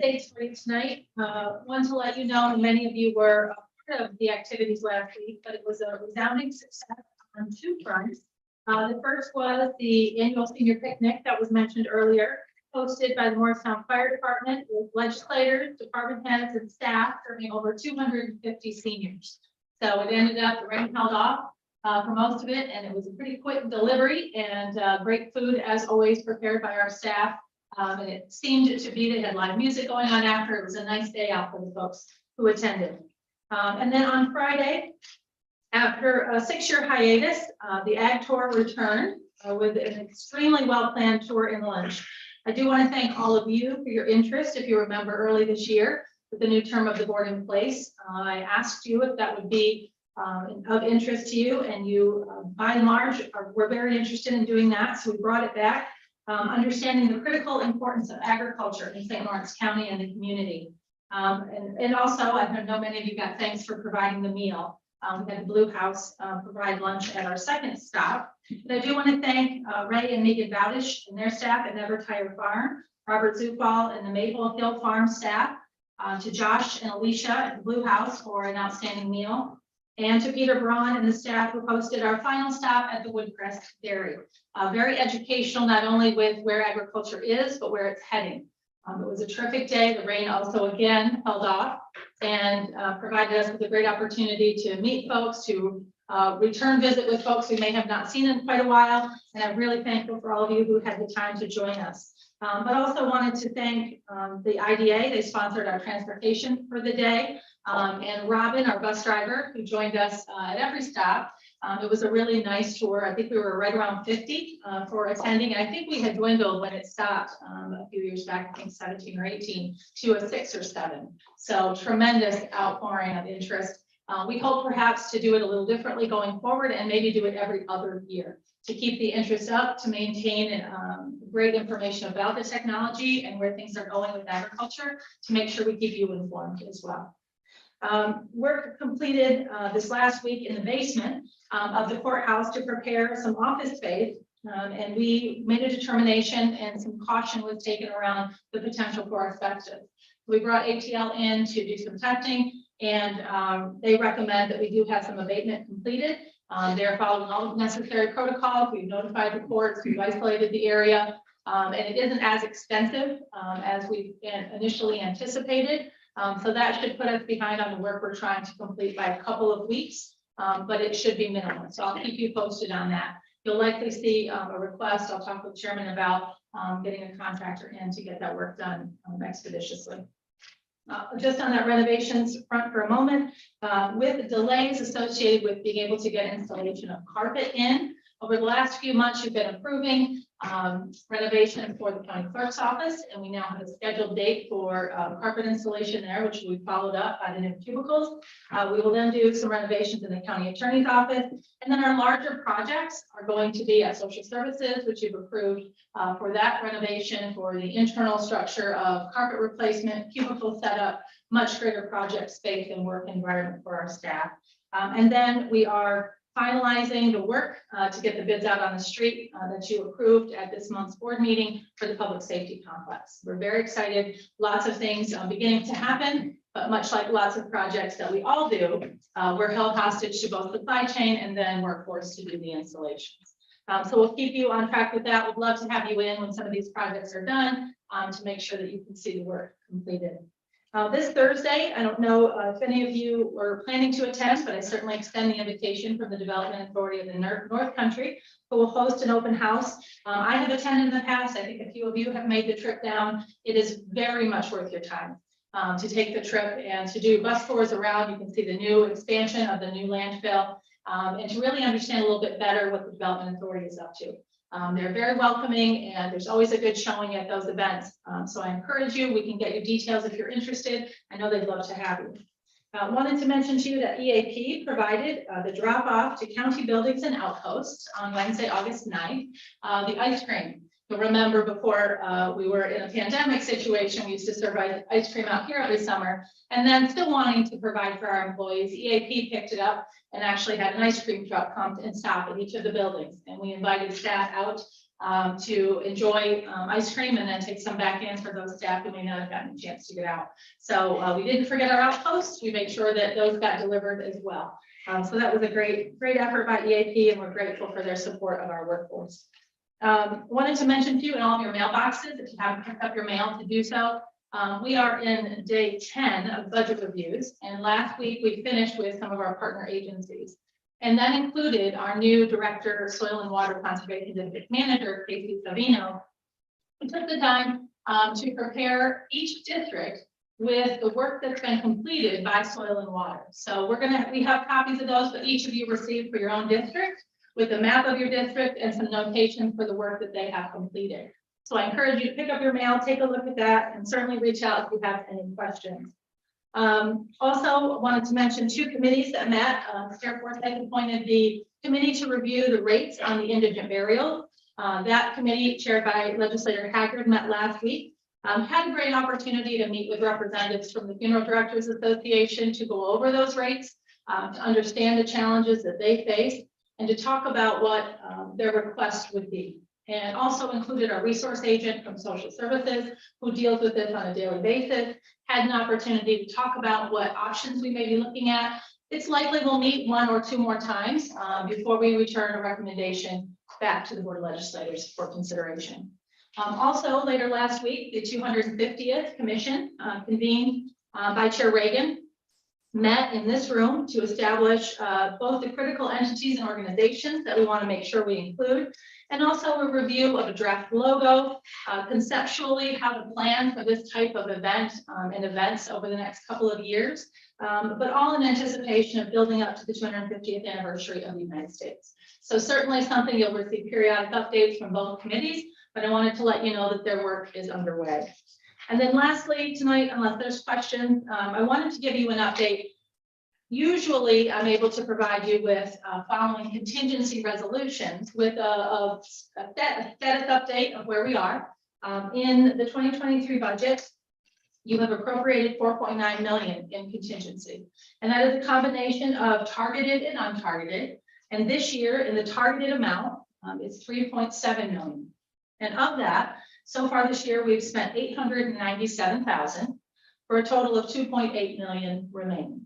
J: Thanks for you tonight. Want to let you know, and many of you were a part of the activities last week, but it was a resounding success on two fronts. The first was the annual senior picnic that was mentioned earlier, hosted by the Morristown Fire Department with legislators, department heads, and staff serving over 250 seniors. So it ended up, the rain held off for most of it, and it was a pretty quick delivery and great food as always prepared by our staff. And it seemed to be, they had live music going on after. It was a nice day out for the folks who attended. And then on Friday, after a 6-year hiatus, the Ag Tour returned with an extremely well-planned tour and lunch. I do want to thank all of you for your interest. If you remember early this year, with the new term of the board in place, I asked you if that would be of interest to you, and you, by and large, were very interested in doing that. So we brought it back. Understanding the critical importance of agriculture in St. Lawrence County and the community. And also, I know many of you got thanks for providing the meal. We had the Blue House provide lunch at our second stop. But I do want to thank Ray and Megan Bowdish and their staff at Never Tire Farm, Robert Zufall and the Maple Hill Farm staff, to Josh and Alicia at the Blue House for an outstanding meal, and to Peter Braun and the staff who hosted our final stop at the Woodcrest Dairy. Very educational, not only with where agriculture is, but where it's heading. It was a terrific day. The rain also again held off and provided us with a great opportunity to meet folks, to return visit with folks we may have not seen in quite a while. And I'm really thankful for all of you who had the time to join us. But also wanted to thank the IDA. They sponsored our transportation for the day. And Robin, our bus driver, who joined us at every stop. It was a really nice tour. I think we were right around 50 for attending. And I think we had dwindled when it stopped a few years back, I think 17 or 18, to a 6 or 7. So tremendous outpouring of interest. We hope perhaps to do it a little differently going forward and maybe do it every other year to keep the interest up, to maintain great information about the technology and where things are going with agriculture, to make sure we keep you informed as well. Work completed this last week in the basement of the courthouse to prepare some office space. And we made a determination and some caution was taken around the potential for asbestos. We brought ATL in to do some testing, and they recommend that we do have some abatement completed. They're following all necessary protocols. We've notified the courts, we've isolated the area, and it isn't as expensive as we initially anticipated. So that should put us behind on the work we're trying to complete by a couple of weeks, but it should be minimal. So I'll keep you posted on that. You'll likely see a request. I'll talk with Chairman about getting a contractor in to get that work done expeditiously. Just on that renovations front for a moment, with the delays associated with being able to get installation of carpet in, over the last few months, you've been approving renovation for the county clerk's office, and we now have a scheduled date for carpet installation there, which we followed up by the new cubicles. We will then do some renovations in the county attorney's office, and then our larger projects are going to be at social services, which you've approved for that renovation, for the internal structure of carpet replacement, cubicle setup, much greater project space and work environment for our staff. And then we are finalizing the work to get the bids out on the street that you approved at this month's board meeting for the public safety complex. We're very excited. Lots of things beginning to happen, but much like lots of projects that we all do, we're held hostage to both supply chain and then workforce to do the installations. So we'll keep you on track with that. We'd love to have you in when some of these projects are done to make sure that you can see the work completed. This Thursday, I don't know if any of you were planning to attend, but I certainly extend the invitation from the Development Authority of the North Country, who will host an open house. I have attended in the past. I think a few of you have made the trip down. It is very much worth your time to take the trip and to do bus tours around. You can see the new expansion of the new landfill and to really understand a little bit better what the Development Authority is up to. They're very welcoming and there's always a good showing at those events. So I encourage you, we can get you details if you're interested. I know they'd love to have you. Wanted to mention to you that EAP provided the drop off to county buildings and outposts on Wednesday, August 9th, the ice cream. You'll remember before we were in a pandemic situation, we used to serve ice cream out here every summer, and then still wanting to provide for our employees, EAP picked it up and actually had an ice cream truck come and stop at each of the buildings. And we invited staff out to enjoy ice cream and then take some back in for those staff who may not have gotten a chance to get out. So we didn't forget our outposts. We made sure that those got delivered as well. So that was a great effort by EAP, and we're grateful for their support of our workforce. Wanted to mention to you in all of your mailboxes, if you haven't picked up your mail, to do so. We are in day 10 of budget reviews, and last week we finished with some of our partner agencies. And that included our new Director, Soil and Water Conservation District Manager, Casey Savino, who took the time to prepare each district with the work that's been completed by Soil and Water. So we have copies of those, but each of you received for your own district with a map of your district and some notation for the work that they have completed. So I encourage you to pick up your mail, take a look at that, and certainly reach out if you have any questions. Also wanted to mention two committees that met. Chair Forsythe appointed the committee to review the rates on the indigent burial. That committee, chaired by Legislator Haggard, met last week. Had a great opportunity to meet with representatives from the Funeral Directors Association to go over those rates, to understand the challenges that they face, and to talk about what their request would be. And also included our resource agent from Social Services, who deals with this on a daily basis, had an opportunity to talk about what options we may be looking at. It's likely we'll meet one or two more times before we return a recommendation back to the Board of Legislators for consideration. Also, later last week, the 250th Commission convened by Chair Reagan, met in this room to establish both the critical entities and organizations that we want to make sure we include, and also a review of a draft logo, conceptually how to plan for this type of event and events over the next couple of years, but all in anticipation of building up to the 250th anniversary of the United States. So certainly something you'll receive periodic updates from both committees, but I wanted to let you know that their work is underway. And then lastly, tonight, unless there's questions, I wanted to give you an update. Usually, I'm able to provide you with following contingency resolutions with a status update of where we are. In the 2023 budget, you have appropriated $4.9 million in contingency. And that is a combination of targeted and untargeted. And this year, in the targeted amount, is $3.7 million. And of that, so far this year, we've spent $897,000 for a total of $2.8 million remaining.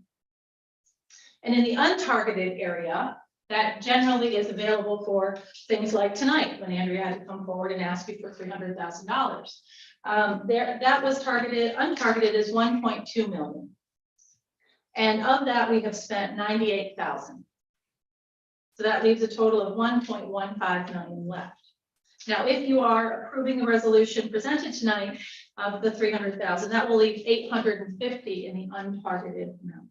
J: And in the untargeted area, that generally is available for things like tonight, when Andrea had to come forward and ask you for $300,000. That was targeted, untargeted is $1.2 million. And of that, we have spent $98,000. So that leaves a total of $1.15 million left. Now, if you are approving the resolution presented tonight of the $300,000, that will leave $850,000 in the untargeted amount.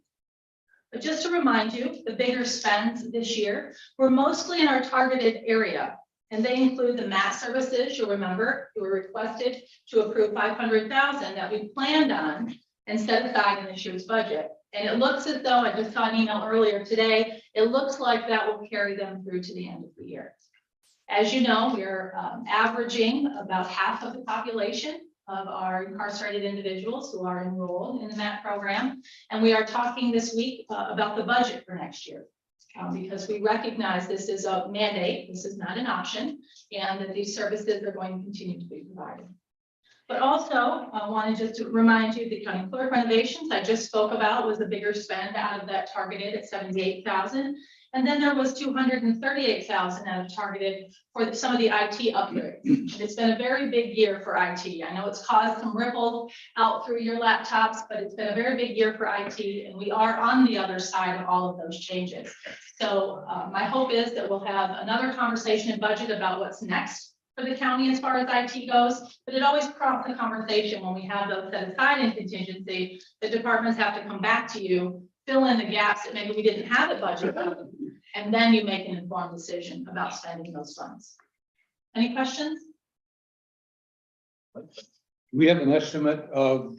J: But just to remind you, the bigger spends this year were mostly in our targeted area, and they include the mat services. You'll remember we were requested to approve $500,000 that we planned on and set aside in this year's budget. And it looks as though, I just saw an email earlier today, it looks like that will carry them through to the end of the year. As you know, we're averaging about half of the population of our incarcerated individuals who are enrolled in the MAT program. And we are talking this week about the budget for next year. Because we recognize this is a mandate, this is not an option, and that these services are going to continue to be provided. But also, I wanted just to remind you, the county clerk renovations I just spoke about was a bigger spend out of that targeted at 78,000. And then there was 238,000 out of targeted for some of the IT upgrades. And it's been a very big year for IT. I know it's caused some ripples out through your laptops, but it's been a very big year for IT, and we are on the other side of all of those changes. So my hope is that we'll have another conversation in budget about what's next for the county as far as IT goes, but it always prompts the conversation when we have those set aside in contingency. The departments have to come back to you, fill in the gaps that maybe we didn't have at budget, and then you make an informed decision about spending those funds. Any questions?
B: We have an estimate of,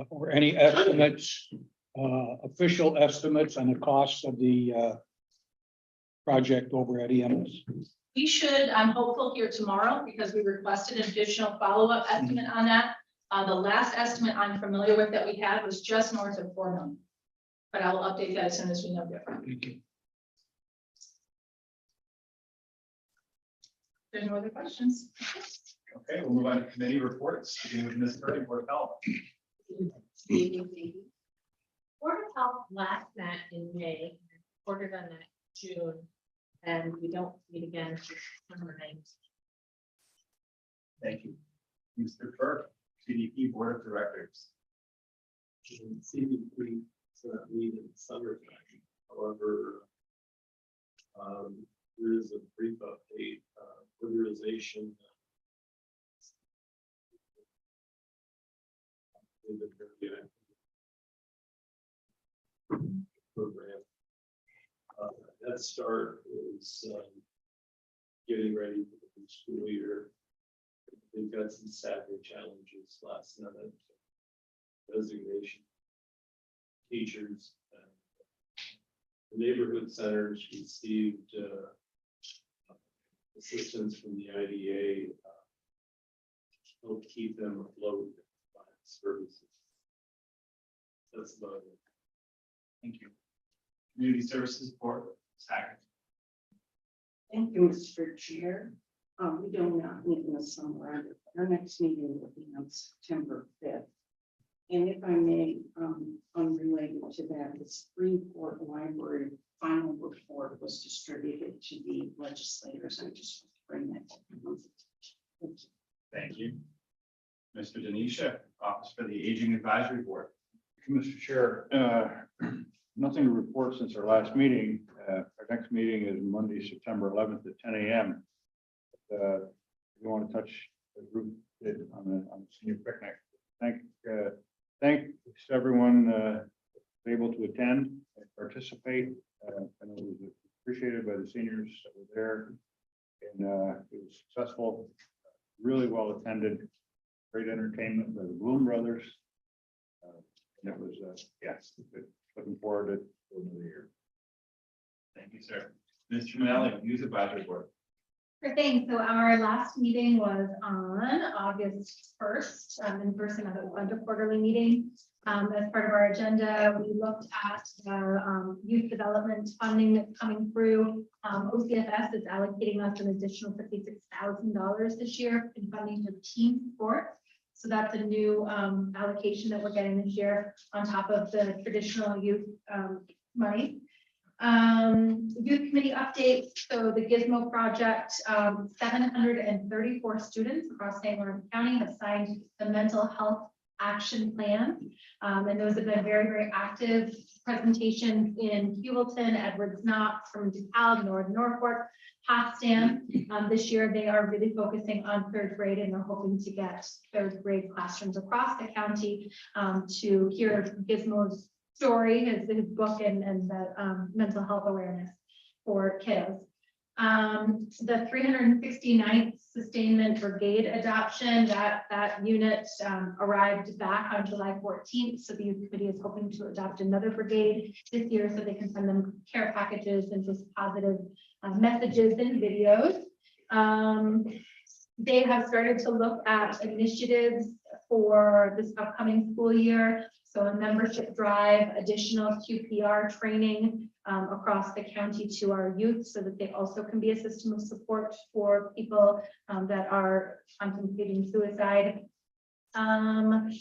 B: or any estimates, official estimates on the cost of the project over at EMS?
J: We should, I'm hopeful here tomorrow because we requested an additional follow-up estimate on that. The last estimate I'm familiar with that we had was just north of 4 million. But I will update that as soon as we know different.
B: Thank you.
J: There's no other questions.
M: Okay, we'll move on to committee reports, beginning with Ms. Curry, Board of Health.
G: Board of Health last met in May, reported on that June, and we don't meet again for September 9th.
M: Thank you. Mr. Burke, CDP Board of Directors.
K: CDP, so that meet in summertime. However, there is a brief update, winterization. In the program. Head Start is getting ready for the new school year. They've got some staffing challenges last minute. Resignation. Teachers. The neighborhood centers received assistance from the IDA. Help keep them afloat by services. That's about it.
M: Thank you. Community Services Board, Sackett.
N: Thank you, Mr. Chair. We do not meet in the summer. Our next meeting will be on September 5th. And if I may, unrelated to that, the Supreme Court Library final report was distributed to the legislators. I just want to bring that to your attention.
M: Thank you. Mr. Denisha, Office for the Aging Advisory Board.
A: Mr. Chair, nothing to report since our last meeting. Our next meeting is Monday, September 11th at 10 a.m. We want to touch the group on the senior picnic. Thanks everyone able to attend and participate. And it was appreciated by the seniors that were there. And it was successful, really well attended, great entertainment by the Bloom Brothers. And it was, yes, looking forward to another year.
M: Thank you, sir. Mr. Manelli, Youth Advisory Board.
L: Sure thing. So our last meeting was on August 1st, in person at a quarterly meeting. As part of our agenda, we looked at the youth development funding that's coming through. OCFS is allocating us an additional $56,000 this year in funding for team sport. So that's a new allocation that we're getting this year on top of the traditional youth money. Youth committee updates. So the Gizmo project, 734 students across St. Lawrence County have signed the mental health action plan. And those have been very, very active presentations in Hewelton, Edwards Knox, from DeKalb, Northport, Potsdam. This year, they are really focusing on 3rd grade and are hoping to get 3rd grade classrooms across the county to hear Gizmo's story, his book, and the mental health awareness for kiddos. The 369th Sustainment Brigade adoption, that unit arrived back on July 14th. So the youth committee is hoping to adopt another brigade this year so they can send them care packages and just positive messages and videos. They have started to look at initiatives for this upcoming school year. So a membership drive, additional QPR training across the county to our youth so that they also can be a system of support for people that are contemplating suicide. The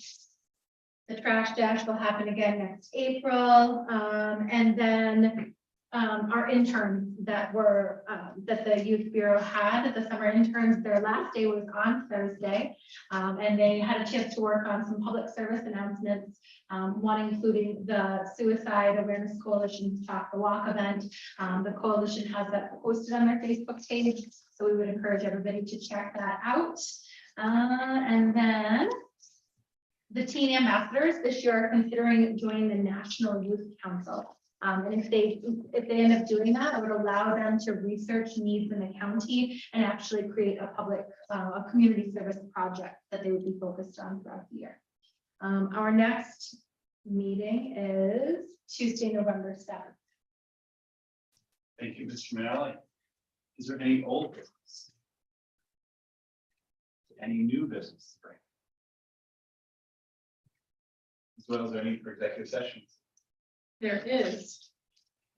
L: trash dash will happen again next April. And then our interns that were, that the Youth Bureau had, the summer interns, their last day was on Thursday. And they had a chance to work on some public service announcements, one including the Suicide Awareness Coalition's Talk the Walk event. The coalition has that posted on their Facebook page, so we would encourage everybody to check that out. And then the teen ambassadors this year are considering joining the National Youth Council. And if they end up doing that, it would allow them to research needs in the county and actually create a public, a community service project that they would be focused on throughout the year. Our next meeting is Tuesday, November 7th.
I: Thank you, Mr. Manali. Is there any old business? Any new business? to bring? As well as any for executive sessions?
J: There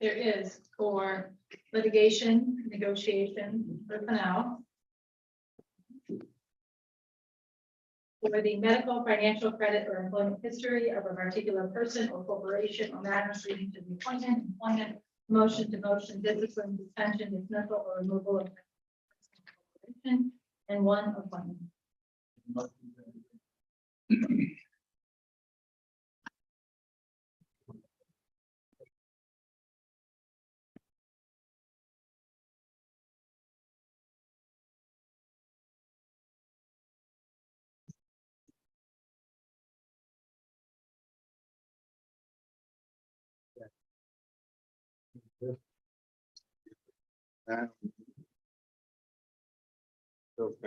J: is for litigation, negotiation, personnel. For the medical, financial credit, or employment history of a particular person or corporation or matters relating to the appointment, employment, motion, demotion, discipline, suspension, dismissal, or removal of corporation, and one appointment.
A: Okay.